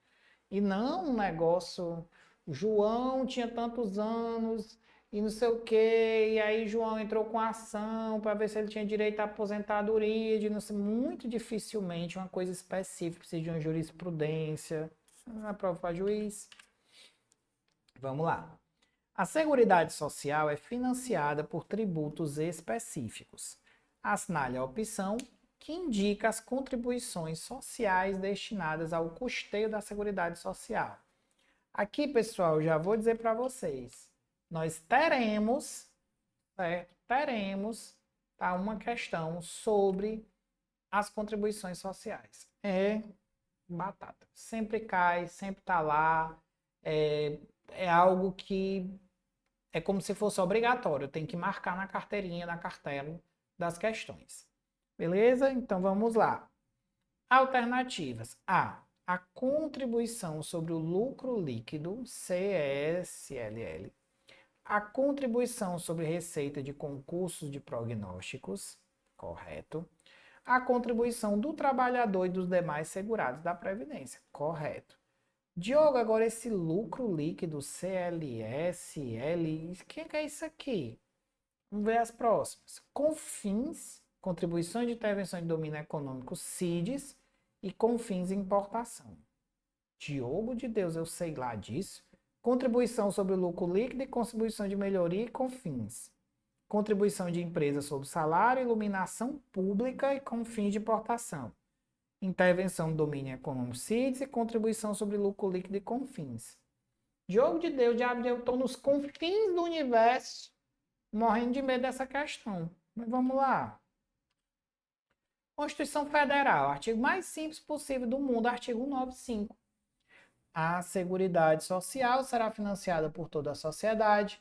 Speaker 1: E não um negócio, João tinha tantos anos e não sei o quê, e aí João entrou com ação para ver se ele tinha direito à aposentadoria, de não sei, muito dificilmente uma coisa específica, precisa de uma jurisprudência, na prova para juiz. Vamos lá. A Seguridade Social é financiada por tributos específicos. Assinale a opção que indica as contribuições sociais destinadas ao custeio da Seguridade Social. Aqui, pessoal, já vou dizer para vocês, nós teremos tá, uma questão sobre as contribuições sociais. É batata. Sempre cai, sempre tá lá, é algo que é como se fosse obrigatório, tem que marcar na carteirinha, na cartela das questões. Beleza? Então vamos lá. Alternativas. A contribuição sobre o lucro líquido, CSLL. A contribuição sobre receita de concursos de prognósticos, correto. A contribuição do trabalhador e dos demais segurados da Previdência, correto. Diogo, agora esse lucro líquido, CLSL, o que é isso aqui? Vamos ver as próximas. CONFINS, Contribuições de Intervenção de Domínio Econômico, CIDES, e CONFINS Importação. Diogo de Deus, eu sei lá disso. Contribuição sobre o lucro líquido e contribuição de melhoria e CONFINS. Contribuição de empresa sobre salário, iluminação pública e CONFINS de importação. Intervenção do domínio econômico CIDES e contribuição sobre lucro líquido e CONFINS. Diogo de Deus, diabo, eu estou nos confins do universo, morrendo de medo dessa questão. Mas vamos lá. Constituição Federal, artigo mais simples possível do mundo, artigo 195. A Seguridade Social será financiada por toda a sociedade,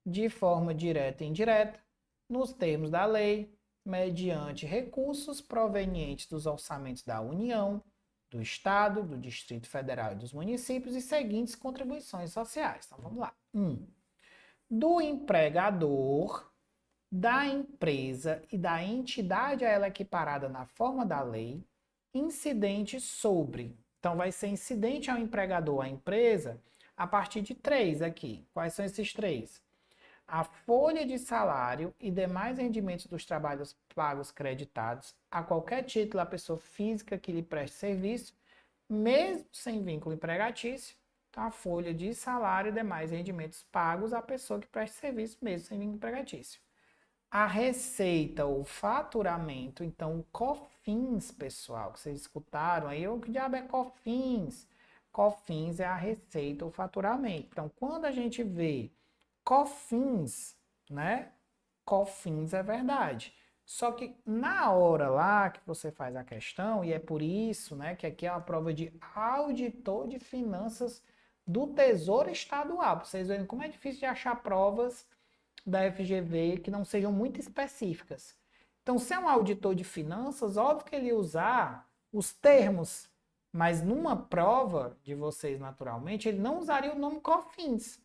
Speaker 1: de forma direta e indireta, nos termos da lei, mediante recursos provenientes dos orçamentos da União, do Estado, do Distrito Federal e dos municípios e seguintes contribuições sociais. Então, vamos lá. 1. Do empregador, da empresa e da entidade a ela equiparada na forma da lei, incidente sobre Então, vai ser incidente ao empregador, à empresa, a partir de 3 aqui. Quais são esses 3? A folha de salário e demais rendimentos dos trabalhos pagos creditados a qualquer título à pessoa física que lhe preste serviço, mesmo sem vínculo empregatício. Então, a folha de salário e demais rendimentos pagos à pessoa que preste serviço, mesmo sem vínculo empregatício. A receita ou faturamento, então o COFINS, pessoal, que vocês escutaram aí, o que diabo é COFINS? COFINS é a receita ou faturamento. Então, quando a gente vê COFINS, né? COFINS é verdade. Só que na hora lá que você faz a questão, e é por isso, né, que aqui é uma prova de auditor de finanças do Tesouro Estadual. Pra vocês verem como é difícil de achar provas da FGV que não sejam muito específicas. Então, se é um auditor de finanças, óbvio que ele ia usar os termos, mas numa prova de vocês, naturalmente, ele não usaria o nome COFINS.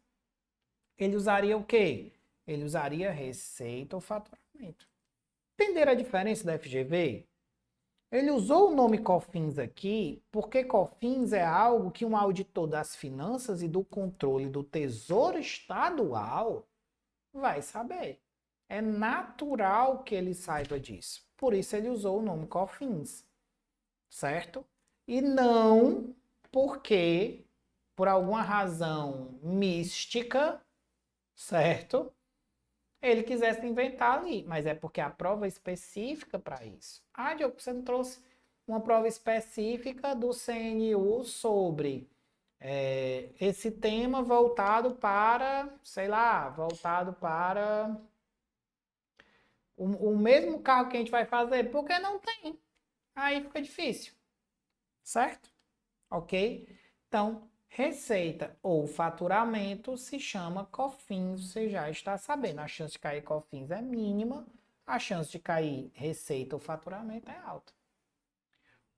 Speaker 1: Ele usaria o quê? Ele usaria receita ou faturamento. Entenderam a diferença da FGV? Ele usou o nome COFINS aqui porque COFINS é algo que um auditor das finanças e do controle do Tesouro Estadual vai saber. É natural que ele saiba disso. Por isso ele usou o nome COFINS, certo? E não porque, por alguma razão mística, certo? Ele quisesse inventar ali, mas é porque a prova é específica para isso. Ah, Diogo, você não trouxe uma prova específica do CNU sobre esse tema voltado para, sei lá, voltado para o mesmo carro que a gente vai fazer, porque não tem. Aí fica difícil, certo? Ok? Então, receita ou faturamento se chama COFINS, você já está sabendo. A chance de cair COFINS é mínima, a chance de cair receita ou faturamento é alta.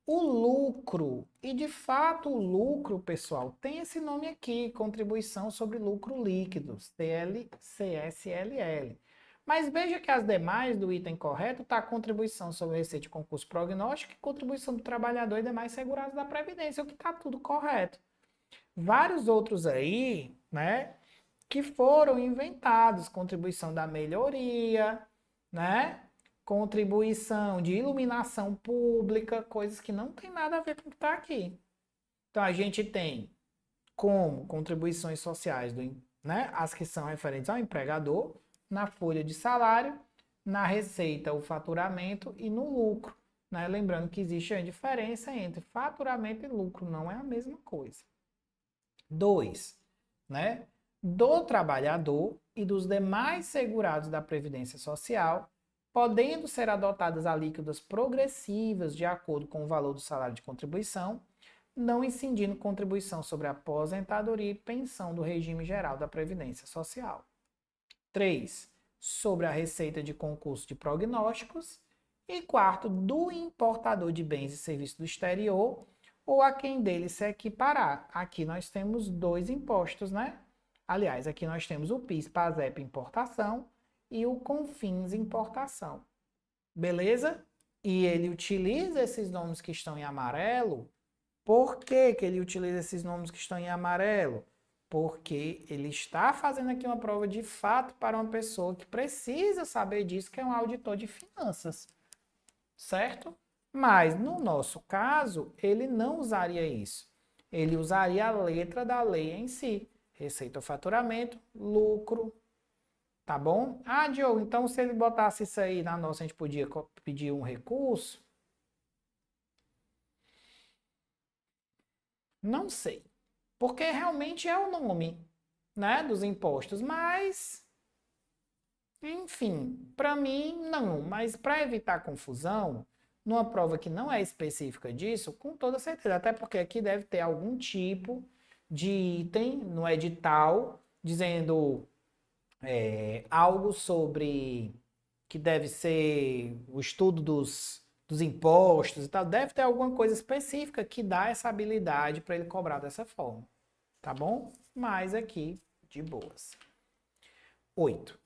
Speaker 1: O lucro, e de fato o lucro, pessoal, tem esse nome aqui, Contribuição sobre Lucro Líquido, CSLL. Mas veja que as demais do item correto está contribuição sobre receita de concurso prognóstico e contribuição do trabalhador e demais segurados da Previdência, o que está tudo correto. Vários outros aí, né, que foram inventados, contribuição da melhoria, né, contribuição de iluminação pública, coisas que não tem nada a ver com o que está aqui. Então, a gente tem como contribuições sociais, né, as que são referentes ao empregador, na folha de salário, na receita, o faturamento e no lucro. Né? Lembrando que existe a diferença entre faturamento e lucro, não é a mesma coisa. 2. Né? Do trabalhador e dos demais segurados da Previdência Social, podendo ser adotadas alíquotas progressivas de acordo com o valor do salário de contribuição, não incidindo contribuição sobre a aposentadoria e pensão do regime geral da Previdência Social. 3. Sobre a receita de concurso de prognósticos. E 4. Do importador de bens e serviços do exterior ou a quem dele se equiparar. Aqui nós temos 2 impostos, né? Aliás, aqui nós temos o PIS, PASEP importação e o CONFINS importação. Beleza? E ele utiliza esses nomes que estão em amarelo. Por que que ele utiliza esses nomes que estão em amarelo? Porque ele está fazendo aqui uma prova de fato para uma pessoa que precisa saber disso, que é um auditor de finanças, certo? Mas, no nosso caso, ele não usaria isso. Ele usaria a letra da lei em si. Receita ou faturamento, lucro, tá bom? Ah, Diogo, então se ele botasse isso aí na nossa, a gente podia pedir um recurso? Não sei. Porque realmente é o nome, né, dos impostos, mas enfim, para mim não, mas para evitar confusão, numa prova que não é específica disso, com toda certeza, até porque aqui deve ter algum tipo de item no edital dizendo algo sobre que deve ser o estudo dos impostos e tal, deve ter alguma coisa específica que dá essa habilidade para ele cobrar dessa forma, tá bom? Mas aqui, de boas. 8.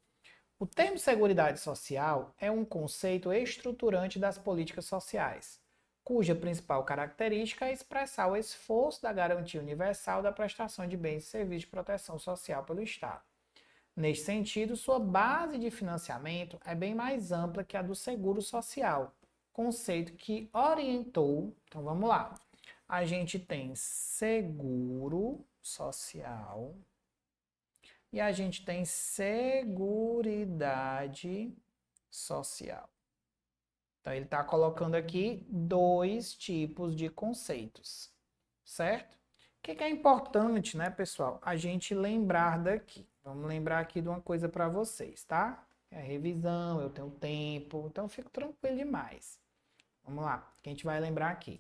Speaker 1: O termo Seguridade Social é um conceito estruturante das políticas sociais, cuja principal característica é expressar o esforço da garantia universal da prestação de bens e serviços de proteção social pelo Estado. Neste sentido, sua base de financiamento é bem mais ampla que a do seguro social, conceito que orientou. Então vamos lá. A gente tem seguro social e a gente tem seguridade social. Então, ele está colocando aqui dois tipos de conceitos, certo? O que é importante, né, pessoal? A gente lembrar daqui. Vamos lembrar aqui de uma coisa para vocês, tá? É a revisão, eu tenho tempo, então fico tranquilo demais. Vamos lá, que a gente vai lembrar aqui.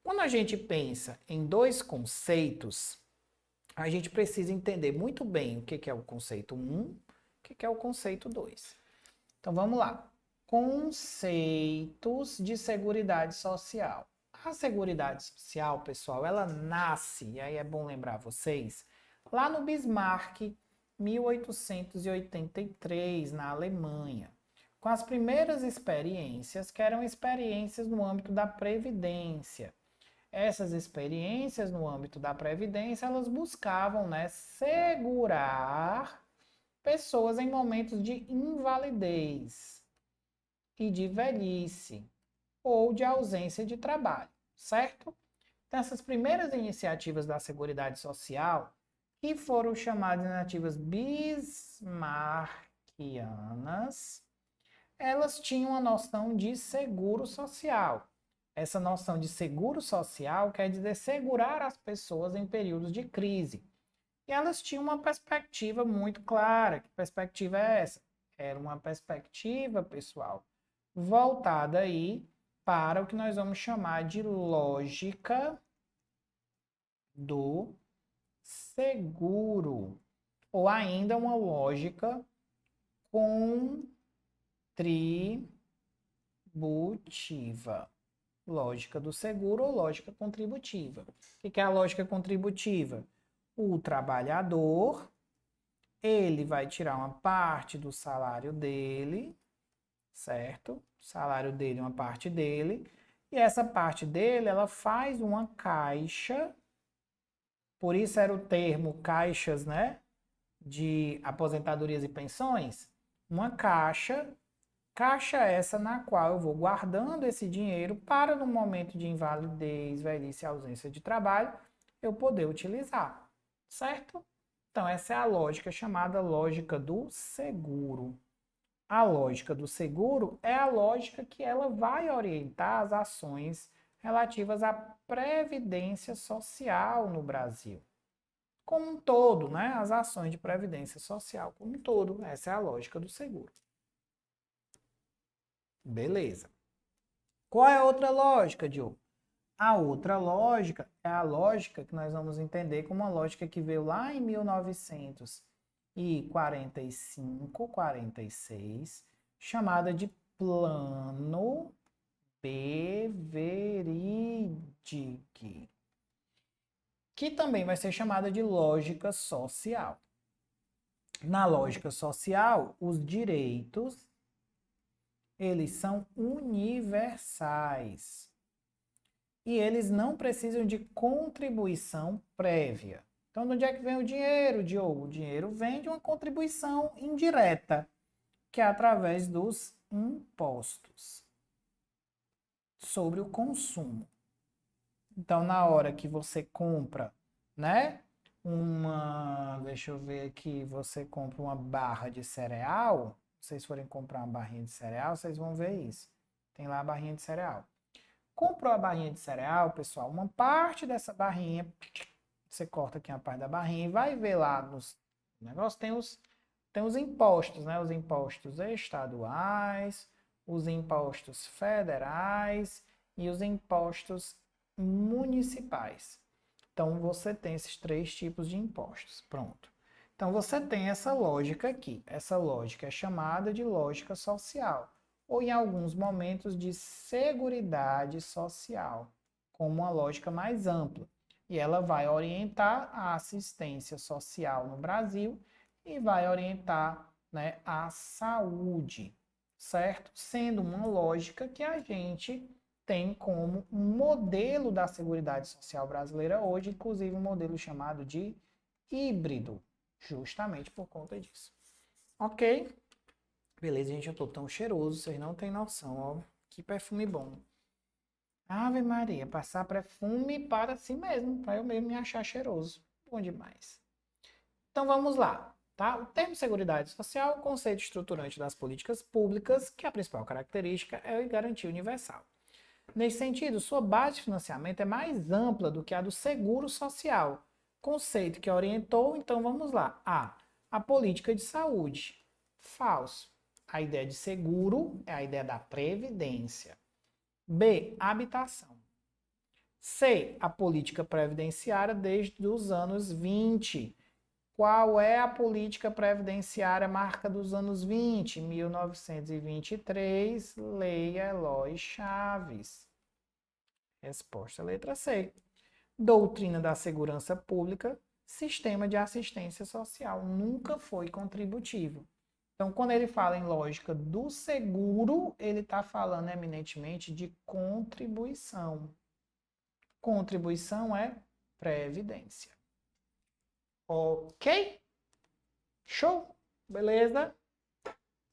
Speaker 1: Quando a gente pensa em dois conceitos, a gente precisa entender muito bem o que é o conceito 1, o que é o conceito 2. Então, vamos lá. Conceitos de seguridade social. A seguridade social, pessoal, ela nasce, e aí é bom lembrar vocês, lá no Bismarck, 1883, na Alemanha, com as primeiras experiências, que eram experiências no âmbito da Previdência. Essas experiências no âmbito da Previdência, elas buscavam, né, segurar pessoas em momentos de invalidez e de velhice ou de ausência de trabalho, certo? Então, essas primeiras iniciativas da Seguridade Social, que foram chamadas de iniciativas bismarckianas, elas tinham a noção de seguro social. Essa noção de seguro social quer dizer segurar as pessoas em períodos de crise. E elas tinham uma perspectiva muito clara. Que perspectiva é essa? Era uma perspectiva, pessoal, voltada aí para o que nós vamos chamar de lógica do seguro, ou ainda uma lógica contributiva. Lógica do seguro ou lógica contributiva. O que é a lógica contributiva? O trabalhador, ele vai tirar uma parte do salário dele, certo? O salário dele, uma parte dele, e essa parte dele, ela faz uma caixa, por isso era o termo caixas, né? De aposentadorias e pensões, uma caixa essa na qual eu vou guardando esse dinheiro para no momento de invalidez, velhice e ausência de trabalho, eu poder utilizar, certo? Então, essa é a lógica chamada lógica do seguro. A lógica do seguro é a lógica que ela vai orientar as ações relativas à previdência social no Brasil. Como um todo, né? As ações de previdência social como um todo. Essa é a lógica do seguro. Beleza. Qual é a outra lógica, Diogo? A outra lógica é a lógica que nós vamos entender como uma lógica que veio lá em 1945, 46, chamada de Plano Beveridge, que também vai ser chamada de lógica social. Na lógica social, os direitos eles são universais. E eles não precisam de contribuição prévia. Então, de onde é que vem o dinheiro, Diogo? O dinheiro vem de uma contribuição indireta, que é através dos impostos sobre o consumo. Então, na hora que você compra, né, deixa eu ver aqui, você compra uma barra de cereal, se vocês forem comprar uma barrinha de cereal, vocês vão ver isso. Tem lá a barrinha de cereal. Comprou a barrinha de cereal, pessoal, uma parte dessa barrinha, você corta aqui a parte da barrinha e vai ver lá nos negócios, tem os impostos, né? Os impostos estaduais, os impostos federais e os impostos municipais. Então, você tem esses três tipos de impostos. Pronto. Então, você tem essa lógica aqui. Essa lógica é chamada de lógica social, ou em alguns momentos de seguridade social, como uma lógica mais ampla. E ela vai orientar a assistência social no Brasil e vai orientar, né, a saúde, certo? Sendo uma lógica que a gente tem como um modelo da Seguridade Social brasileira hoje, inclusive um modelo chamado de híbrido, justamente por conta disso. Ok? Beleza, gente, eu tô tão cheiroso, vocês não têm noção, ó. Que perfume bom. Ave Maria, passar perfume para si mesmo, para eu mesmo me achar cheiroso. Bom demais. Então vamos lá, tá? O termo Seguridade Social é o conceito estruturante das políticas públicas, que a principal característica é a garantia universal. Nesse sentido, sua base de financiamento é mais ampla do que a do seguro social, conceito que orientou, então vamos lá. A política de saúde. Falso. A ideia de seguro é a ideia da previdência. B, habitação. C, a política previdenciária desde os anos 20. Qual é a política previdenciária marca dos anos 20? 1923, Lei Eloy Chaves. Resposta letra C. Doutrina da segurança pública, sistema de assistência social. Nunca foi contributivo. Então, quando ele fala em lógica do seguro, ele está falando eminentemente de contribuição. Contribuição é previdência. Ok? Show? Beleza?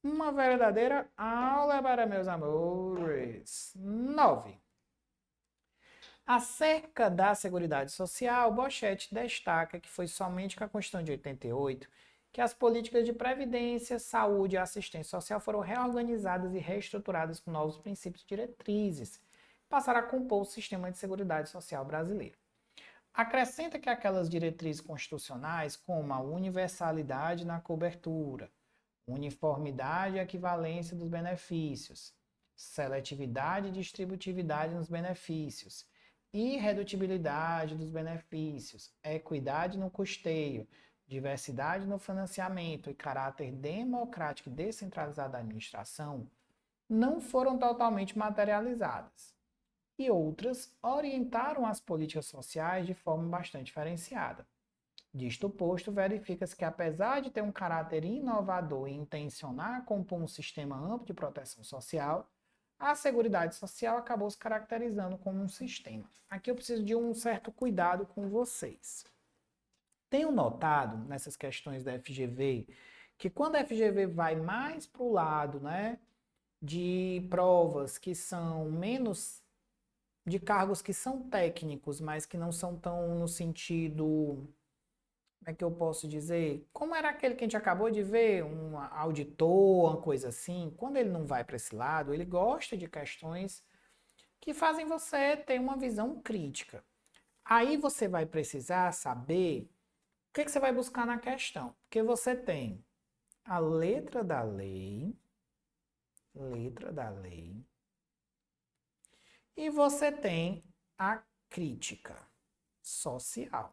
Speaker 1: Uma verdadeira aula para meus amores. 9. Acerca da Seguridade Social, Bochetti destaca que foi somente com a Constituição de 88 que as políticas de previdência, saúde e assistência social foram reorganizadas e reestruturadas com novos princípios e diretrizes, passaram a compor o sistema de seguridade social brasileiro. Acrescenta que aquelas diretrizes constitucionais, como a universalidade na cobertura, uniformidade e equivalência dos benefícios, seletividade e distributividade nos benefícios, irredutibilidade dos benefícios, equidade no custeio, diversidade no financiamento e caráter democrático e descentralizado da administração, não foram totalmente materializadas. E outras orientaram as políticas sociais de forma bastante diferenciada. Disto posto, verifica-se que, apesar de ter um caráter inovador e intencionar compor um sistema amplo de proteção social, a Seguridade Social acabou se caracterizando como um sistema. Aqui eu preciso de um certo cuidado com vocês. Tenho notado nessas questões da FGV que quando a FGV vai mais para o lado, né, de provas que são menos de cargos que são técnicos, mas que não são tão no sentido, como é que eu posso dizer? Como era aquele que a gente acabou de ver, um auditor, uma coisa assim. Quando ele não vai para esse lado, ele gosta de questões que fazem você ter uma visão crítica. Aí você vai precisar saber o que você vai buscar na questão. Porque você tem a letra da lei, e você tem a crítica social.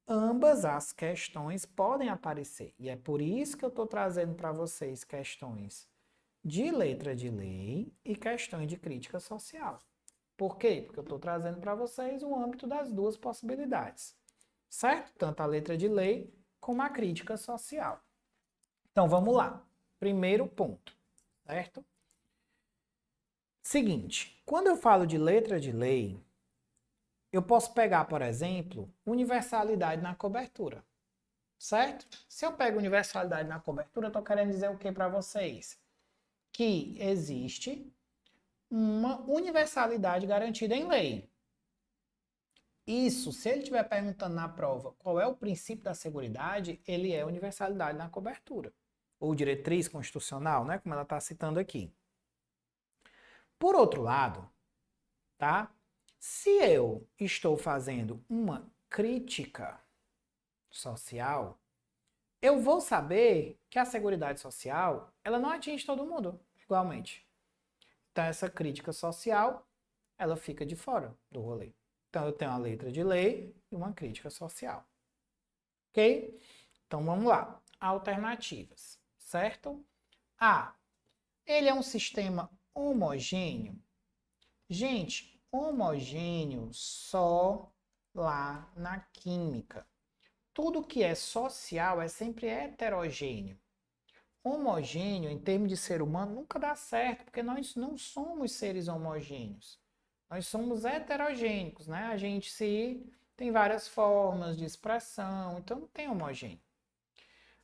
Speaker 1: Ambas as questões podem aparecer. E é por isso que eu estou trazendo para vocês questões de letra de lei e questões de crítica social. Por quê? Porque eu estou trazendo para vocês o âmbito das duas possibilidades. Certo? Tanto a letra de lei como a crítica social. Então, vamos lá. Primeiro ponto. Certo? Seguinte, quando eu falo de letra de lei, eu posso pegar, por exemplo, universalidade na cobertura, certo? Se eu pego universalidade na cobertura, eu estou querendo dizer o que para vocês? Que existe uma universalidade garantida em lei. Isso, se ele estiver perguntando na prova qual é o princípio da seguridade, ele é universalidade na cobertura. Ou diretriz constitucional, né? Como ela está citando aqui. Por outro lado, tá? Se eu estou fazendo uma crítica social, eu vou saber que a Seguridade Social, ela não atinge todo mundo igualmente. Então, essa crítica social, ela fica de fora do rolê. Então, eu tenho uma letra de lei e uma crítica social. Ok? Então, vamos lá. Alternativas, certo? A. Ele é um sistema homogêneo. Gente, homogêneo só lá na química. Tudo que é social é sempre heterogêneo. homogêneo, em termos de ser humano, nunca dá certo, porque nós não somos seres homogêneos. Nós somos heterogêneos, né? A gente tem várias formas de expressão, então não tem homogêneo.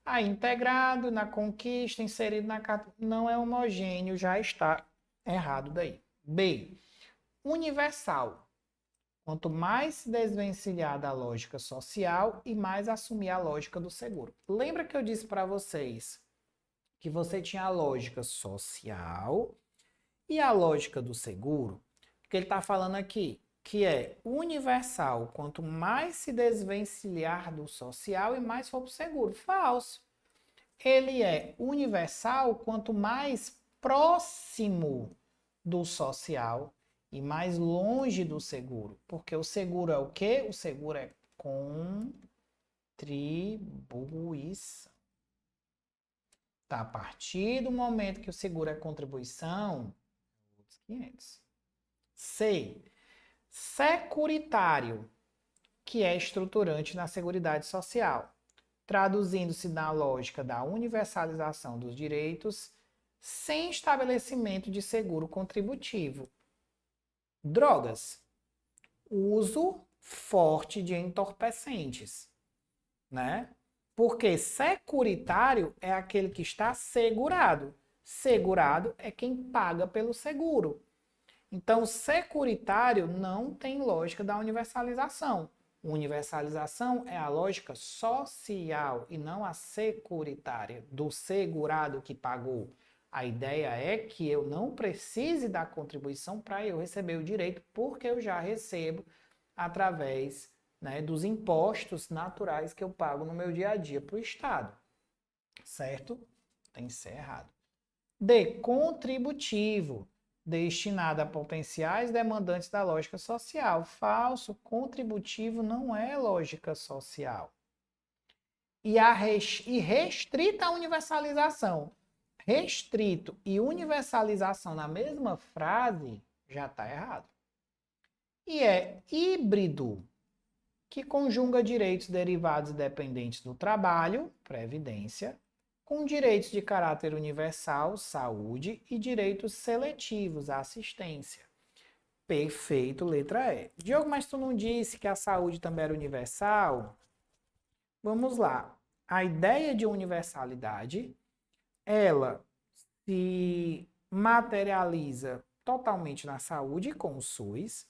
Speaker 1: Aí, integrado na conquista, inserido não é homogêneo, já está errado daí. B. Universal. Quanto mais se desvencilhar da lógica social e mais assumir a lógica do seguro. Lembra que eu disse para vocês que você tinha a lógica social e a lógica do seguro? O que ele está falando aqui? Que é universal, quanto mais se desvencilhar do social e mais for para o seguro. Falso. Ele é universal quanto mais próximo do social e mais longe do seguro. Porque o seguro é o quê? O seguro é contribuição. Tá, a partir do momento que o seguro é contribuição, outros 500. C. Securitário, que é estruturante na Seguridade Social, traduzindo-se na lógica da universalização dos direitos sem estabelecimento de seguro contributivo. Drogas. Uso forte de entorpecentes, né? Porque securitário é aquele que está segurado. Segurado é quem paga pelo seguro. Então, securitário não tem lógica da universalização. Universalização é a lógica social e não a securitária, do segurado que pagou. A ideia é que eu não precise da contribuição para eu receber o direito, porque eu já recebo através, né, dos impostos naturais que eu pago no meu dia a dia para o Estado. Certo? Tem que ser errado. D. Contributivo, destinado a potenciais demandantes da lógica social. Falso. Contributivo não é lógica social. E restrita à universalização. Restrito e universalização na mesma frase já está errado. E é híbrido, que conjuga direitos derivados e dependentes do trabalho, previdência, com direitos de caráter universal, saúde, e direitos seletivos, assistência. Perfeito, letra E. Diogo, mas tu não disse que a saúde também era universal? Vamos lá. A ideia de universalidade, ela se materializa totalmente na saúde, com o SUS,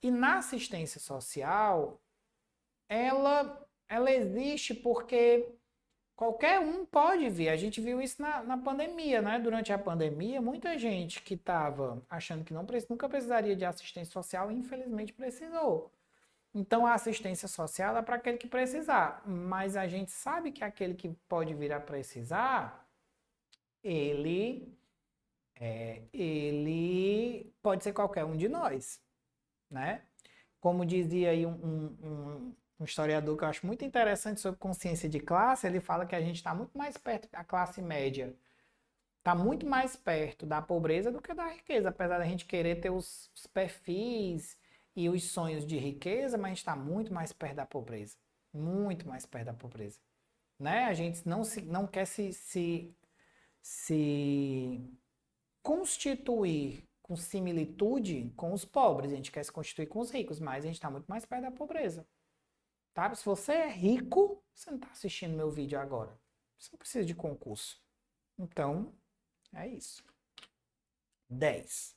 Speaker 1: e na assistência social, ela existe porque qualquer um pode vir. A gente viu isso na pandemia, né? Durante a pandemia, muita gente que estava achando que nunca precisaria de assistência social, infelizmente precisou. Então, a assistência social é para aquele que precisar. Mas a gente sabe que aquele que pode vir a precisar, ele pode ser qualquer um de nós, né? Como dizia aí um historiador que eu acho muito interessante sobre consciência de classe, ele fala que a gente está muito mais perto da classe média, está muito mais perto da pobreza do que da riqueza, apesar da gente querer ter os perfis e os sonhos de riqueza, mas a gente está muito mais perto da pobreza, muito mais perto da pobreza, né? A gente não quer se constituir com similitude com os pobres, a gente quer se constituir com os ricos, mas a gente está muito mais perto da pobreza. Tá? Se você é rico, você não está assistindo meu vídeo agora. Você não precisa de concurso. Então, é isso. 10.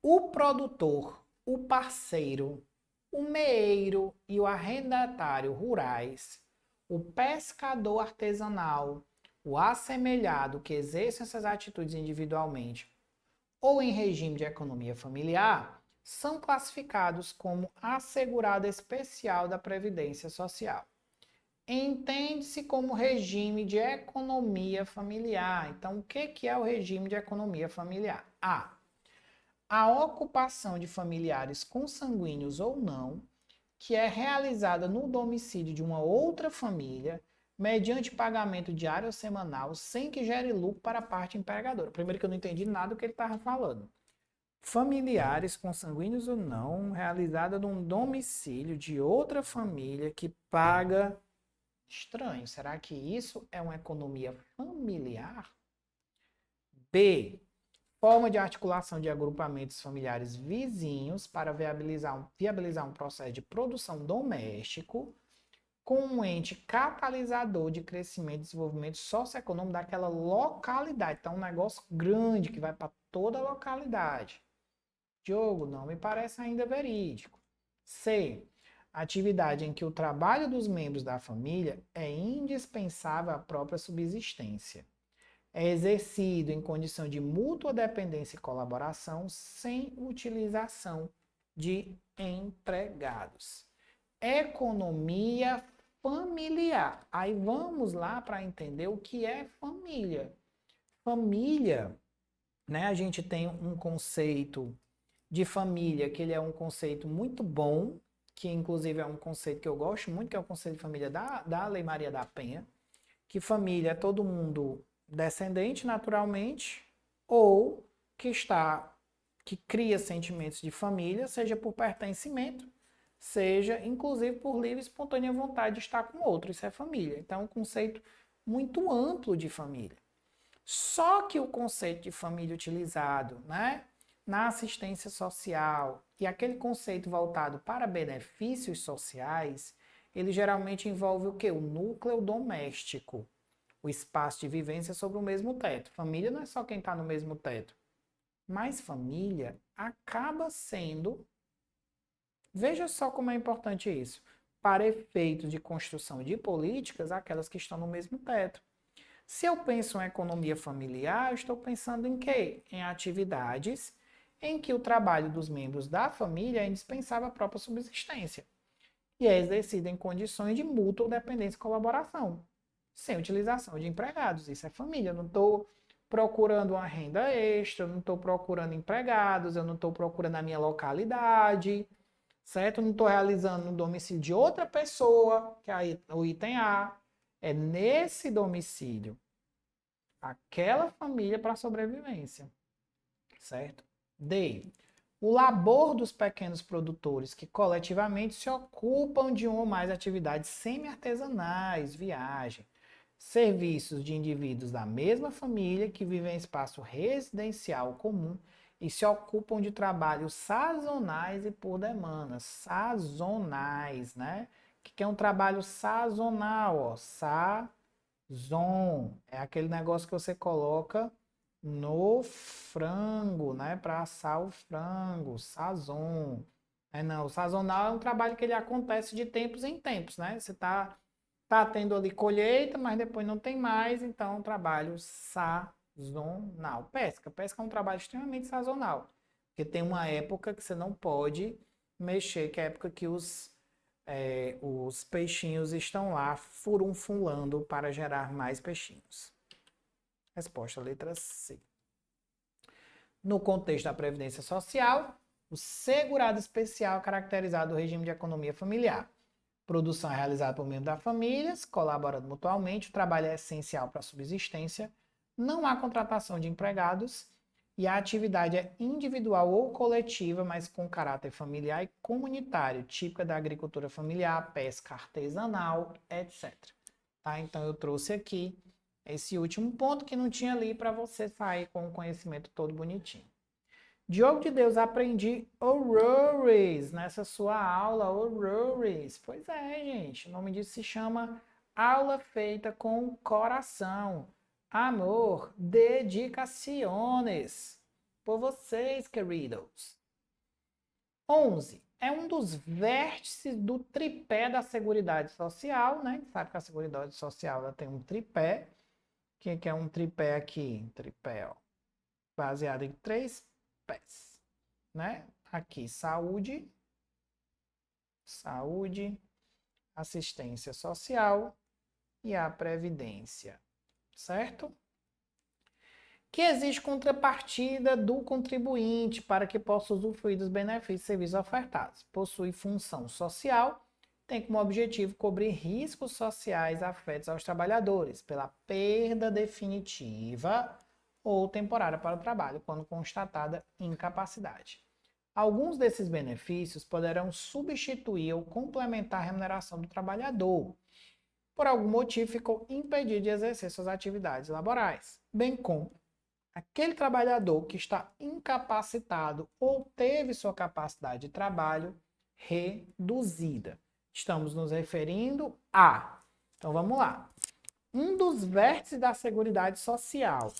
Speaker 1: O produtor, o parceiro, o meeiro e o arrendatário rurais, o pescador artesanal, o assemelhado que exerce essas atitudes individualmente ou em regime de economia familiar, são classificados como assegurado especial da Previdência Social. Entende-se como regime de economia familiar. Então, o que é o regime de economia familiar? A ocupação de familiares consanguíneos ou não, que é realizada no domicílio de uma outra família, mediante pagamento diário ou semanal, sem que gere lucro para a parte empregadora. Primeiro que eu não entendi nada do que ele estava falando. Familiares consanguíneos ou não, realizada num domicílio de outra família que paga Estranho. Será que isso é uma economia familiar? B. Forma de articulação de agrupamentos familiares vizinhos para viabilizar um processo de produção doméstico com um ente catalisador de crescimento e desenvolvimento socioeconômico daquela localidade. Então, um negócio grande que vai para toda a localidade. Diogo, não me parece ainda verídico. C. Atividade em que o trabalho dos membros da família é indispensável à própria subsistência. É exercido em condição de mútua dependência e colaboração sem utilização de empregados. Economia familiar. Aí vamos lá para entender o que é família. Família, né? A gente tem um conceito de família, que ele é um conceito muito bom, que inclusive é um conceito que eu gosto muito, que é o conceito de família da Lei Maria da Penha, que família é todo mundo descendente naturalmente, ou que cria sentimentos de família, seja por pertencimento, seja inclusive por livre e espontânea vontade de estar com outro. Isso é família. Então é um conceito muito amplo de família. Só que o conceito de família utilizado, né, na assistência social e aquele conceito voltado para benefícios sociais, ele geralmente envolve o quê? O núcleo doméstico, o espaço de vivência sobre o mesmo teto. Família não é só quem está no mesmo teto, mas família acaba sendo, veja só como é importante isso, para efeitos de construção de políticas, aquelas que estão no mesmo teto. Se eu penso em economia familiar, eu estou pensando em quê? Em atividades em que o trabalho dos membros da família é indispensável à própria subsistência e é exercido em condições de mútua dependência e colaboração, sem utilização de empregados. Isso é família. Eu não estou procurando uma renda extra, eu não estou procurando empregados, eu não estou procurando a minha localidade, certo? Eu não estou realizando no domicílio de outra pessoa, que é o item A. É nesse domicílio, aquela família para sobrevivência, certo? D. O labor dos pequenos produtores que coletivamente se ocupam de uma ou mais atividades semi-artesanais, viagem, serviços de indivíduos da mesma família que vivem em espaço residencial comum e se ocupam de trabalhos sazonais e por demanda. Sazonais, né? O que é um trabalho sazonal? Ó? Sazon. É aquele negócio que você coloca no frango, né? Para assar o frango. Sazon. É, não, o sazonal é um trabalho que ele acontece de tempos em tempos, né? Você tá tendo ali colheita, mas depois não tem mais, então é um trabalho sazonal. Pesca. Pesca é um trabalho extremamente sazonal. Porque tem uma época que você não pode mexer, que é a época que os peixinhos estão lá furunfulando para gerar mais peixinhos. Resposta letra C. No contexto da Previdência Social, o segurado especial é caracterizado do regime de economia familiar. Produção é realizada por membros da família, colaborando mutuamente, o trabalho é essencial para a subsistência, não há contratação de empregados e a atividade é individual ou coletiva, mas com caráter familiar e comunitário, típica da agricultura familiar, pesca artesanal, etc. Tá? Então eu trouxe aqui esse último ponto que não tinha ali para você sair com o conhecimento todo bonitinho. Diogo de Deus, aprendi horrores nessa sua aula, horrores. Pois é, gente, o nome disso se chama aula feita com coração, amor, dedicaciones por vocês, queridos. 11. É um dos vértices do tripé da Seguridade Social, né? Sabe que a Seguridade Social ela tem um tripé. O que é um tripé aqui? Tripé, ó, baseado em 3 pés, né? Aqui, saúde, assistência social e a previdência, certo? Que existe contrapartida do contribuinte para que possa usufruir dos benefícios e serviços ofertados. Possui função social, tem como objetivo cobrir riscos sociais afetos aos trabalhadores pela perda definitiva ou temporária para o trabalho, quando constatada incapacidade. Alguns desses benefícios poderão substituir ou complementar a remuneração do trabalhador. por algum motivo ficou impedido de exercer suas atividades laborais, bem como aquele trabalhador que está incapacitado ou teve sua capacidade de trabalho reduzida. Estamos nos referindo a... Então vamos lá. Um dos vértices da Seguridade Social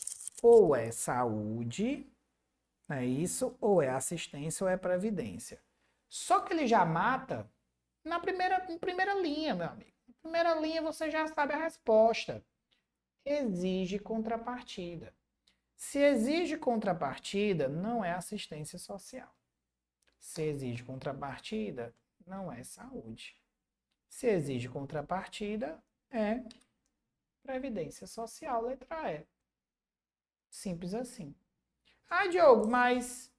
Speaker 1: ou é saúde, não é isso? Ou é assistência ou é previdência. Só que ele já mata em primeira linha, meu amigo. Em primeira linha você já sabe a resposta. Exige contrapartida. Se exige contrapartida, não é assistência social. Se exige contrapartida, não é saúde. Se exige contrapartida, é previdência social, letra E. Simples assim. Ah, Diogo, mas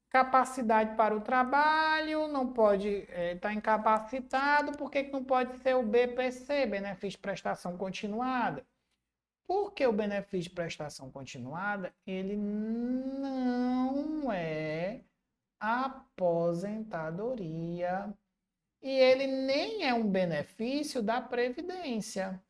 Speaker 1: capacidade para o trabalho, não pode estar incapacitado, por que não pode ser o BPC, benefício de prestação continuada? Porque o benefício de prestação continuada, ele não é aposentadoria e ele nem é um benefício da Previdência.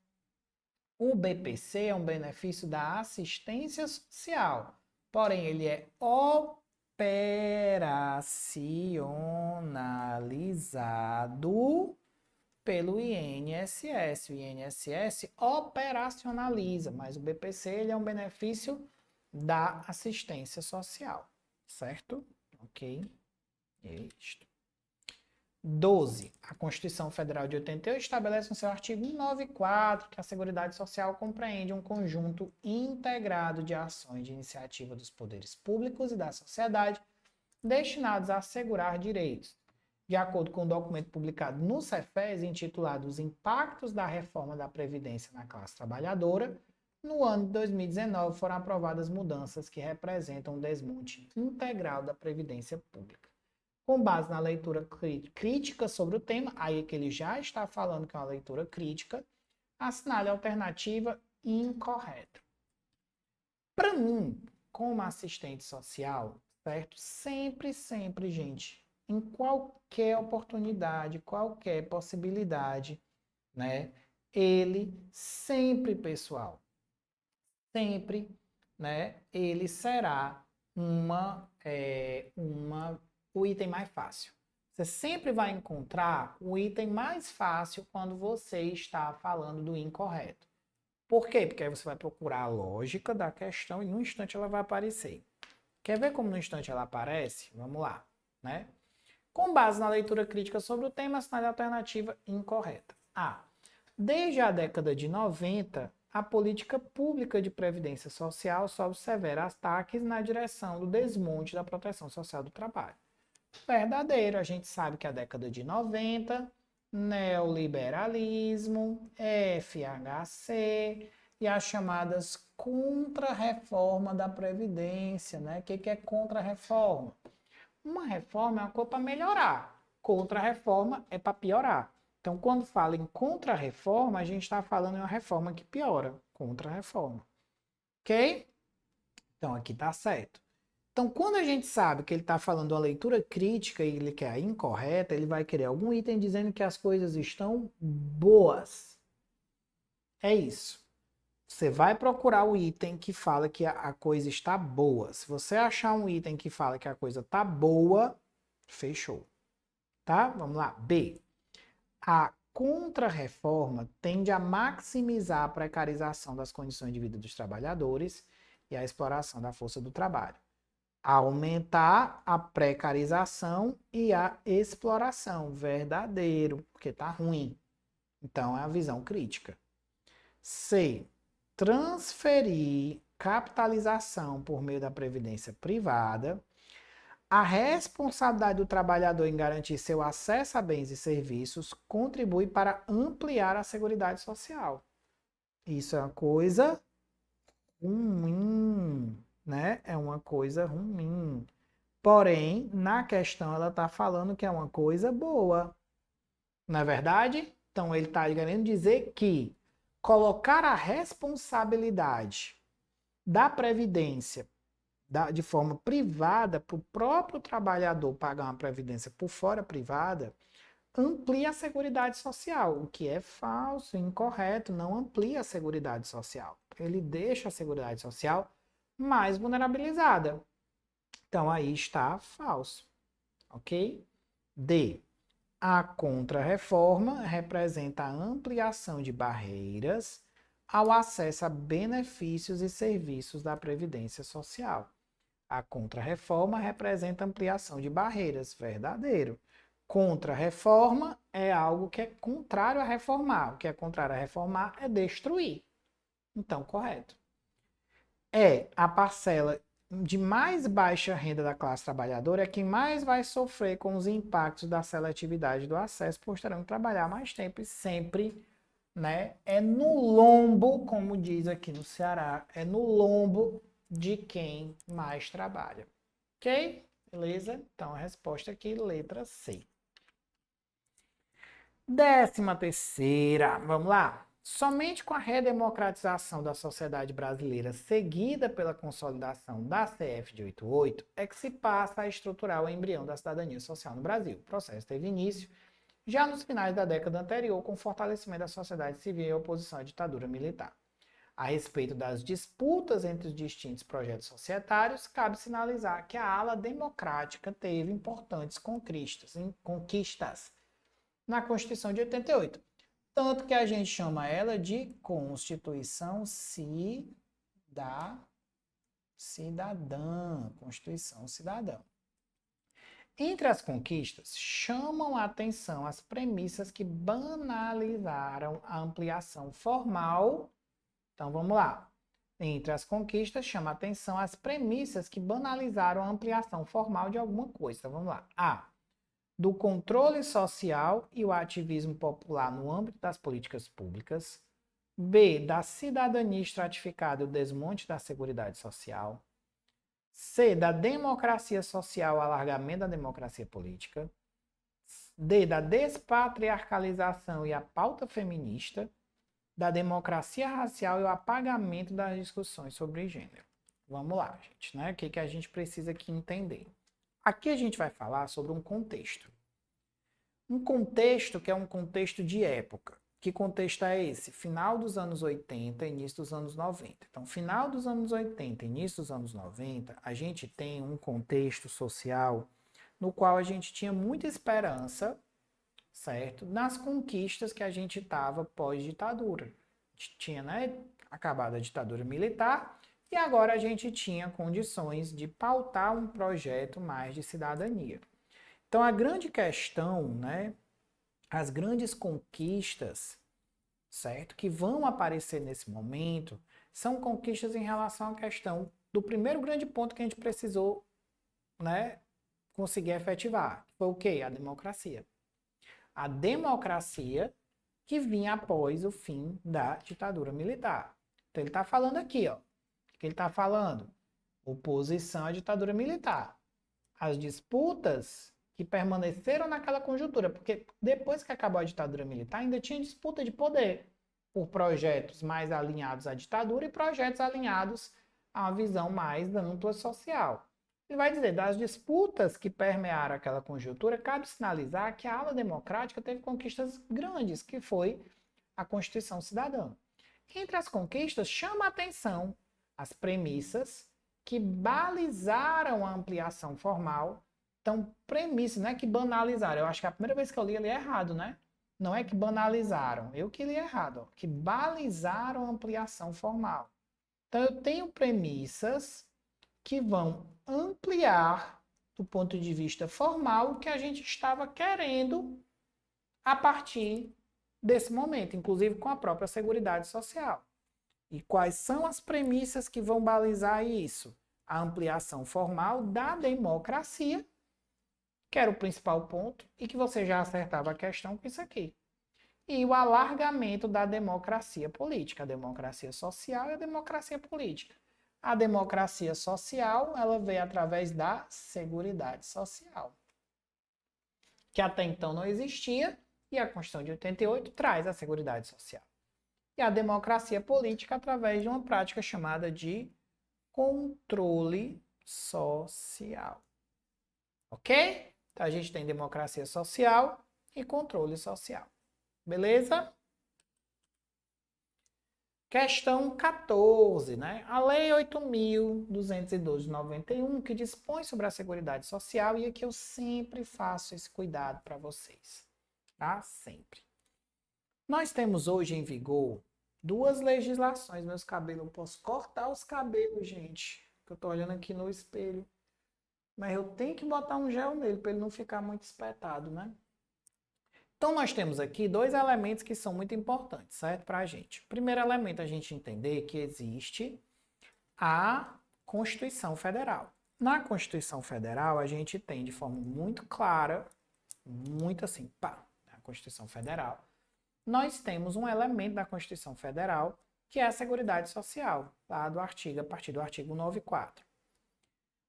Speaker 1: O BPC é um benefício da assistência social, porém ele é operacionalizado pelo INSS. O INSS operacionaliza, mas o BPC ele é um benefício da assistência social, certo? Ok? Isto. 12. A Constituição Federal de 88 estabelece no seu artigo 194 que a Seguridade Social compreende um conjunto integrado de ações de iniciativa dos poderes públicos e da sociedade destinados a assegurar direitos. De acordo com o documento publicado no Cefes, intitulado Os Impactos da Reforma da Previdência na Classe Trabalhadora, no ano de 2019 foram aprovadas mudanças que representam um desmonte integral da Previdência Pública. Com base na leitura crítica sobre o tema, aí que ele já está falando que é uma leitura crítica, assinale a alternativa incorreta. Para mim, como assistente social, certo? Sempre, gente, em qualquer oportunidade, qualquer possibilidade, né? Ele sempre, pessoal, sempre, né? Ele será o item mais fácil. Você sempre vai encontrar o item mais fácil quando você está falando do incorreto. Por quê? Porque aí você vai procurar a lógica da questão e no instante ela vai aparecer. Quer ver como no instante ela aparece? Vamos lá, né? Com base na leitura crítica sobre o tema, assinale a alternativa incorreta. A. Desde a década de 90, a política pública de previdência social sofre severos ataques na direção do desmonte da proteção social do trabalho. Verdadeiro, a gente sabe que a década de 90, neoliberalismo, FHC e as chamadas contra-reforma da Previdência, né? O que é contra-reforma? Uma reforma é uma coisa para melhorar, contra-reforma é para piorar. Então, quando fala em contra-reforma, a gente está falando em uma reforma que piora, contra-reforma. Ok? Então, aqui está certo. Então, quando a gente sabe que ele está falando uma leitura crítica e ele quer a incorreta, ele vai querer algum item dizendo que as coisas estão boas. É isso. Você vai procurar o item que fala que a coisa está boa. Se você achar um item que fala que a coisa está boa, fechou. Tá? Vamos lá. B. A contra-reforma tende a maximizar a precarização das condições de vida dos trabalhadores e a exploração da força do trabalho. Aumentar a precarização e a exploração. Verdadeiro, porque está ruim. Então, é a visão crítica. C. Transferir capitalização por meio da previdência privada. A responsabilidade do trabalhador em garantir seu acesso a bens e serviços contribui para ampliar a Seguridade Social. Isso é uma coisa ruim, né? É uma coisa ruim. Porém, na questão ela está falando que é uma coisa boa. Não é verdade? Então ele está querendo dizer que colocar a responsabilidade da Previdência de forma privada para o próprio trabalhador pagar uma previdência por fora privada amplia a Seguridade Social, o que é falso, incorreto, não amplia a Seguridade Social. Ele deixa a Seguridade Social mais vulnerabilizada. Então, aí está falso, ok? D. A contrarreforma representa a ampliação de barreiras ao acesso a benefícios e serviços da Previdência Social. A contrarreforma representa ampliação de barreiras, verdadeiro. Contra-reforma é algo que é contrário a reformar. O que é contrário a reformar é destruir. Então, correto. É a parcela de mais baixa renda da classe trabalhadora é quem mais vai sofrer com os impactos da seletividade do acesso, pois terão que trabalhar mais tempo e sempre, né? É no lombo, como diz aqui no Ceará, é no lombo de quem mais trabalha. Ok? Beleza? Então a resposta aqui, letra C. 13ª, vamos lá. Somente com a redemocratização da sociedade brasileira, seguida pela consolidação da CF de 88, é que se passa a estruturar o embrião da cidadania social no Brasil. O processo teve início já nos finais da década anterior, com o fortalecimento da sociedade civil e oposição à ditadura militar. A respeito das disputas entre os distintos projetos societários, cabe sinalizar que a ala democrática teve importantes conquistas na Constituição de 88. Tanto que a gente chama ela de Constituição Cidadã. Constituição Cidadã. Entre as conquistas, chamam a atenção as premissas que banalizaram a ampliação formal. Então vamos lá. Entre as conquistas, chama a atenção as premissas que banalizaram a ampliação formal de alguma coisa. Então vamos lá. A. Do controle social e o ativismo popular no âmbito das políticas públicas. B. Da cidadania estratificada e o desmonte da Seguridade Social. C. Da democracia social e o alargamento da democracia política. D. Da despatriarcalização e a pauta feminista. Da democracia racial e o apagamento das discussões sobre gênero. Vamos lá, gente, né? O que a gente precisa aqui entender? Aqui a gente vai falar sobre um contexto. Um contexto que é um contexto de época. Que contexto é esse? Final dos anos 80, início dos anos 90. Então, final dos anos 80, início dos anos 90, a gente tem um contexto social no qual a gente tinha muita esperança, certo? Nas conquistas que a gente estava pós-ditadura. A gente tinha, né, acabado a ditadura militar e agora a gente tinha condições de pautar um projeto mais de cidadania. Então, a grande questão, né, as grandes conquistas, certo, que vão aparecer nesse momento, são conquistas em relação à questão do primeiro grande ponto que a gente precisou, né, conseguir efetivar. Foi o quê? A democracia. A democracia que vinha após o fim da ditadura militar. Então ele está falando aqui, ó. O que ele está falando? Oposição à ditadura militar. As disputas que permaneceram naquela conjuntura, porque depois que acabou a ditadura militar, ainda tinha disputa de poder por projetos mais alinhados à ditadura e projetos alinhados a uma visão mais ampla social. Ele vai dizer, das disputas que permearam aquela conjuntura, cabe sinalizar que a ala democrática teve conquistas grandes, que foi a Constituição Cidadã. Entre as conquistas, chama a atenção as premissas que balizaram a ampliação formal. Então, premissas, não é que banalizaram. Eu acho que a primeira vez que eu li ele é errado, né? Não é que banalizaram, eu que li errado, ó, que balizaram a ampliação formal. Então, eu tenho premissas que vão ampliar, do ponto de vista formal, o que a gente estava querendo a partir desse momento, inclusive com a própria Seguridade Social. E quais são as premissas que vão balizar isso? A ampliação formal da democracia, que era o principal ponto, e que você já acertava a questão com isso aqui. E o alargamento da democracia política, a democracia social e a democracia política. A democracia social, ela veio através da Seguridade Social, que até então não existia, e a Constituição de 88 traz a Seguridade Social. E a democracia política através de uma prática chamada de controle social. Ok? Então a gente tem democracia social e controle social. Beleza? Questão 14, né? A Lei 8.202 de 91, que dispõe sobre a Seguridade Social, e aqui eu sempre faço esse cuidado para vocês, tá? Sempre. Nós temos hoje em vigor duas legislações. Meus cabelos, eu posso cortar os cabelos, gente, que eu tô olhando aqui no espelho. Mas eu tenho que botar um gel nele para ele não ficar muito espetado, né? Então, nós temos aqui dois elementos que são muito importantes, certo? Para a gente. Primeiro elemento, a gente entender que existe a Constituição Federal. Na Constituição Federal, a gente tem de forma muito clara, muito assim, pá, a Constituição Federal, nós temos um elemento da Constituição Federal que é a Seguridade Social, lá do artigo, a partir do artigo 94.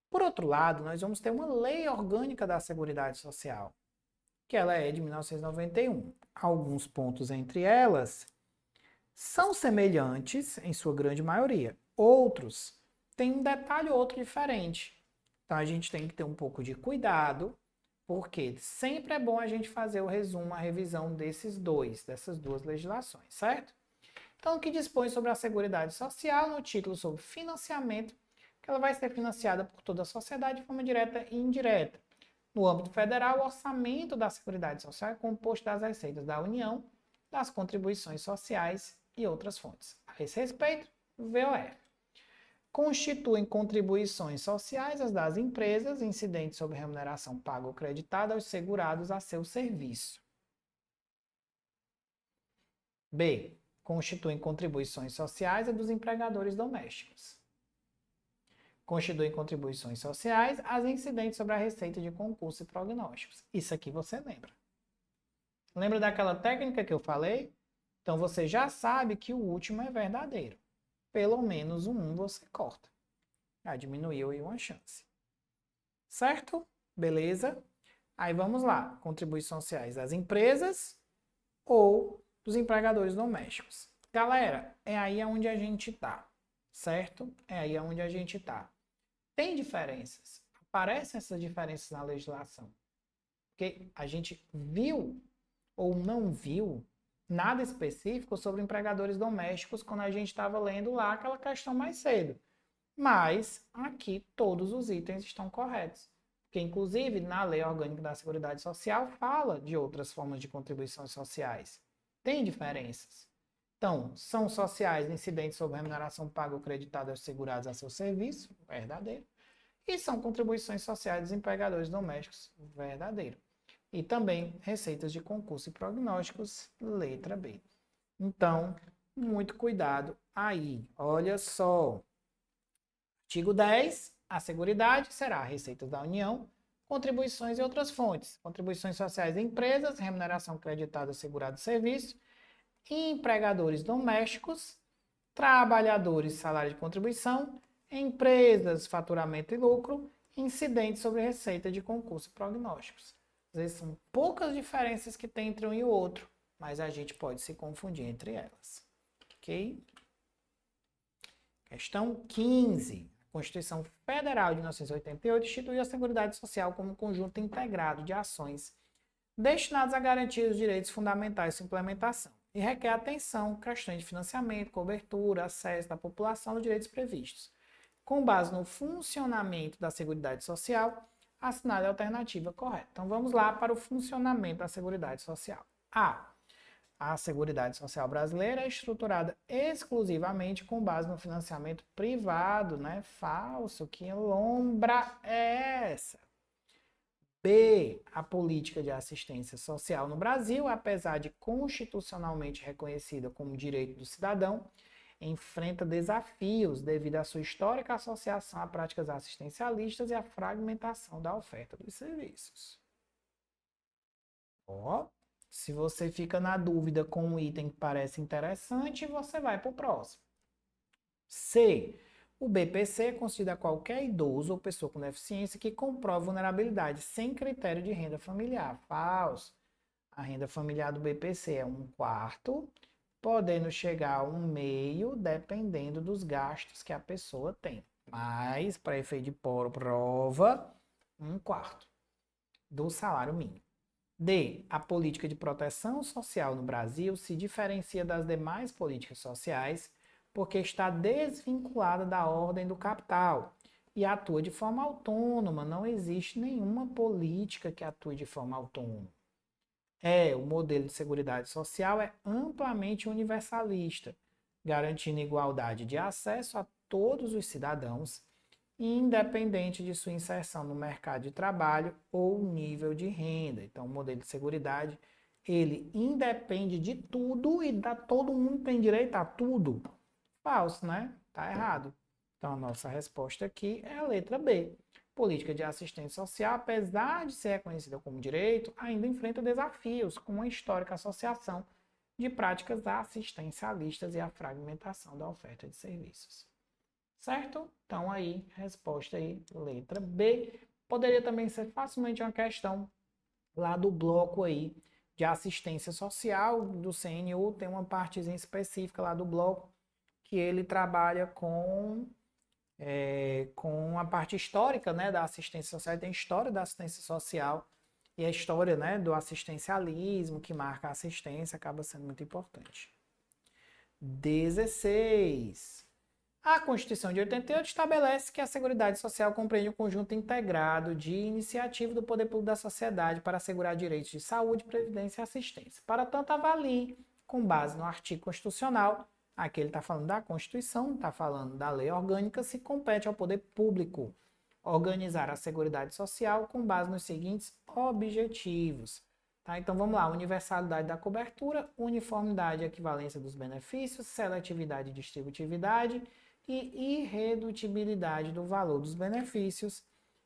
Speaker 1: Por outro lado, nós vamos ter uma lei orgânica da Seguridade Social, que ela é de 1991. Alguns pontos entre elas são semelhantes, em sua grande maioria. Outros têm um detalhe ou outro diferente. Então, a gente tem que ter um pouco de cuidado, porque sempre é bom a gente fazer o resumo, a revisão dessas duas legislações, certo? Então, o que dispõe sobre a Seguridade Social, no título sobre financiamento, que ela vai ser financiada por toda a sociedade de forma direta e indireta. No âmbito federal, o orçamento da Seguridade Social é composto das receitas da União, das contribuições sociais e outras fontes. A esse respeito, o VOF. Constituem contribuições sociais as das empresas, incidentes sobre remuneração paga ou creditada aos segurados a seu serviço. B. Constituem contribuições sociais as dos empregadores domésticos. Constituem contribuições sociais as incidentes sobre a receita de concurso e prognósticos. Isso aqui você lembra. Lembra daquela técnica que eu falei? Então você já sabe que o último é verdadeiro. Pelo menos um você corta. Já diminuiu aí uma chance. Certo? Beleza? Aí vamos lá. Contribuições sociais das empresas ou dos empregadores domésticos. Galera, é aí onde a gente está. Certo? É aí onde a gente está. Tem diferenças. Aparecem essas diferenças na legislação. Porque a gente viu ou não viu nada específico sobre empregadores domésticos quando a gente estava lendo lá aquela questão mais cedo. Mas aqui todos os itens estão corretos. Porque, inclusive, na Lei Orgânica da Seguridade Social fala de outras formas de contribuições sociais. Tem diferenças. Então, são sociais incidentes sobre remuneração paga ou creditada aos segurados a seu serviço, verdadeiro. E são contribuições sociais dos empregadores domésticos, verdadeiro. E também receitas de concurso e prognósticos, letra B. Então, muito cuidado aí. Olha só. Artigo 10. A Seguridade será receitas da União, contribuições e outras fontes. Contribuições sociais de empresas, remuneração creditada a segurado de serviço, empregadores domésticos, trabalhadores, salário de contribuição, empresas, faturamento e lucro, incidentes sobre receita de concurso e prognósticos. Às vezes são poucas diferenças que tem entre um e o outro, mas a gente pode se confundir entre elas. Ok? Questão 15. A Constituição Federal de 1988 instituiu a Seguridade Social como um conjunto integrado de ações destinadas a garantir os direitos fundamentais de sua implementação e requer atenção, questões de financiamento, cobertura, acesso da população aos direitos previstos. Com base no funcionamento da Seguridade Social, assinale a alternativa correta. Então, vamos lá para o funcionamento da Seguridade Social. A Seguridade Social brasileira é estruturada exclusivamente com base no financiamento privado, né? Falso, que lombra é essa? B. A política de assistência social no Brasil, apesar de constitucionalmente reconhecida como direito do cidadão, enfrenta desafios devido à sua histórica associação a práticas assistencialistas e à fragmentação da oferta dos serviços. Se você fica na dúvida com um item que parece interessante, você vai para o próximo. C. O BPC considera qualquer idoso ou pessoa com deficiência que comprova vulnerabilidade sem critério de renda familiar. Falso. A renda familiar do BPC é 1/4, podendo chegar a 1/2, dependendo dos gastos que a pessoa tem. Mas, para efeito de prova, 1/4 do salário mínimo. D. A política de proteção social no Brasil se diferencia das demais políticas sociais porque está desvinculada da ordem do capital e atua de forma autônoma. Não existe nenhuma política que atue de forma autônoma. O modelo de seguridade social é amplamente universalista, garantindo igualdade de acesso a todos os cidadãos, independente de sua inserção no mercado de trabalho ou nível de renda. Então, o modelo de seguridade, ele independe de tudo e todo mundo tem direito a tudo. Falso, né? Tá errado. Então, a nossa resposta aqui é a letra B. Política de assistência social, apesar de ser reconhecida como direito, ainda enfrenta desafios, como a histórica associação de práticas assistencialistas e a fragmentação da oferta de serviços. Certo? Então, aí, resposta aí, letra B. Poderia também ser facilmente uma questão lá do bloco aí de assistência social do CNU, tem uma partezinha específica lá do bloco que ele trabalha com a parte histórica, né, da assistência social. Tem a história da assistência social e a história, né, do assistencialismo, que marca a assistência, acaba sendo muito importante. 16. A Constituição de 88 estabelece que a Seguridade Social compreende um conjunto integrado de iniciativas do poder público da sociedade para assegurar direitos de saúde, previdência e assistência. Para tanto, avalie, com base no artigo constitucional, aqui ele está falando da Constituição, não está falando da lei orgânica, se compete ao poder público organizar a Seguridade Social com base nos seguintes objetivos. Tá? Então vamos lá, universalidade da cobertura, uniformidade e equivalência dos benefícios, seletividade e distributividade e irredutibilidade do valor dos benefícios.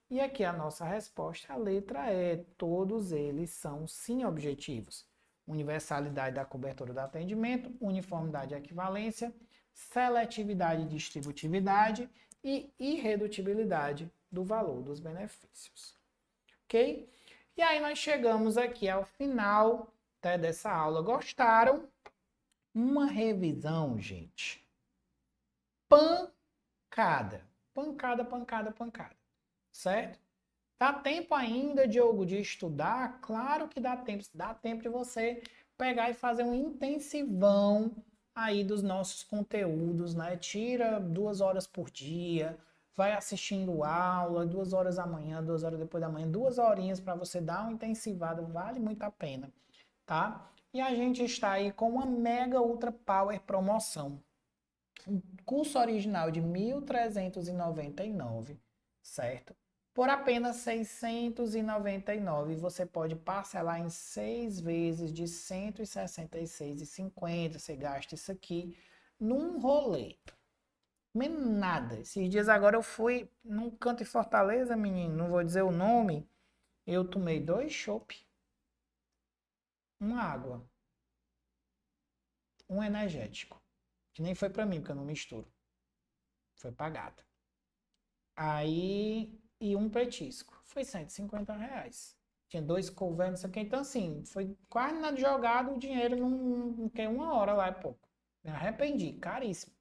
Speaker 1: E aqui a nossa resposta, a letra E, todos eles são sim objetivos. Universalidade da cobertura do atendimento, uniformidade e equivalência, seletividade e distributividade e irredutibilidade do valor dos benefícios. Ok? E aí nós chegamos aqui ao final dessa aula. Gostaram? Uma revisão, gente. Pancada. Pancada, pancada, pancada. Certo? Dá tempo ainda, Diogo, de estudar? Claro que dá tempo. Dá tempo de você pegar e fazer um intensivão aí dos nossos conteúdos, né? Tira 2 horas por dia, vai assistindo aula, 2 horas amanhã, 2 horas depois da manhã, 2 horinhas para você dar uma intensivada, vale muito a pena, tá? E a gente está aí com uma mega ultra power promoção. Um curso original de R$ 1.399, certo? Por apenas R$ 699, você pode parcelar em 6 vezes de R$ 166,50. Você gasta isso aqui num rolê. Nada. Esses dias agora eu fui num canto em Fortaleza, menino, não vou dizer o nome. Eu tomei 2 chopp, uma água, um energético, que nem foi pra mim, porque eu não misturo. Foi pra gata. Aí, e um petisco. Foi R$ 150. Tinha 2 couves, não sei o que. Então, assim, foi quase nada jogado, o dinheiro não quer 1 hora lá, é pouco. Me arrependi, caríssimo.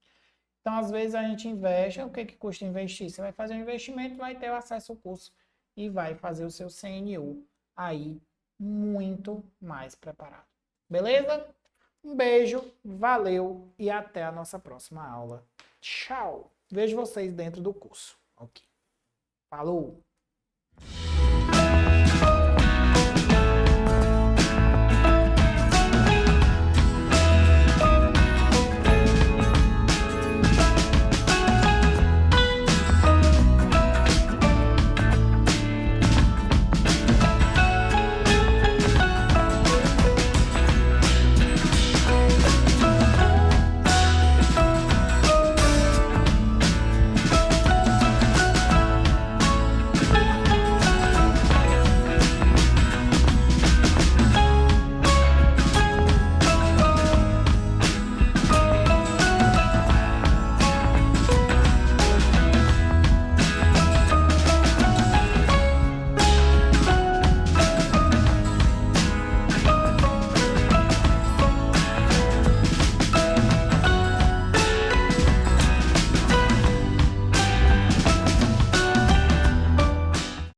Speaker 1: Então, às vezes, a gente investe. O que custa investir? Você vai fazer um investimento, vai ter acesso ao curso e vai fazer o seu CNU aí muito mais preparado. Beleza? Um beijo, valeu e até a nossa próxima aula. Tchau! Vejo vocês dentro do curso. Ok. Falou!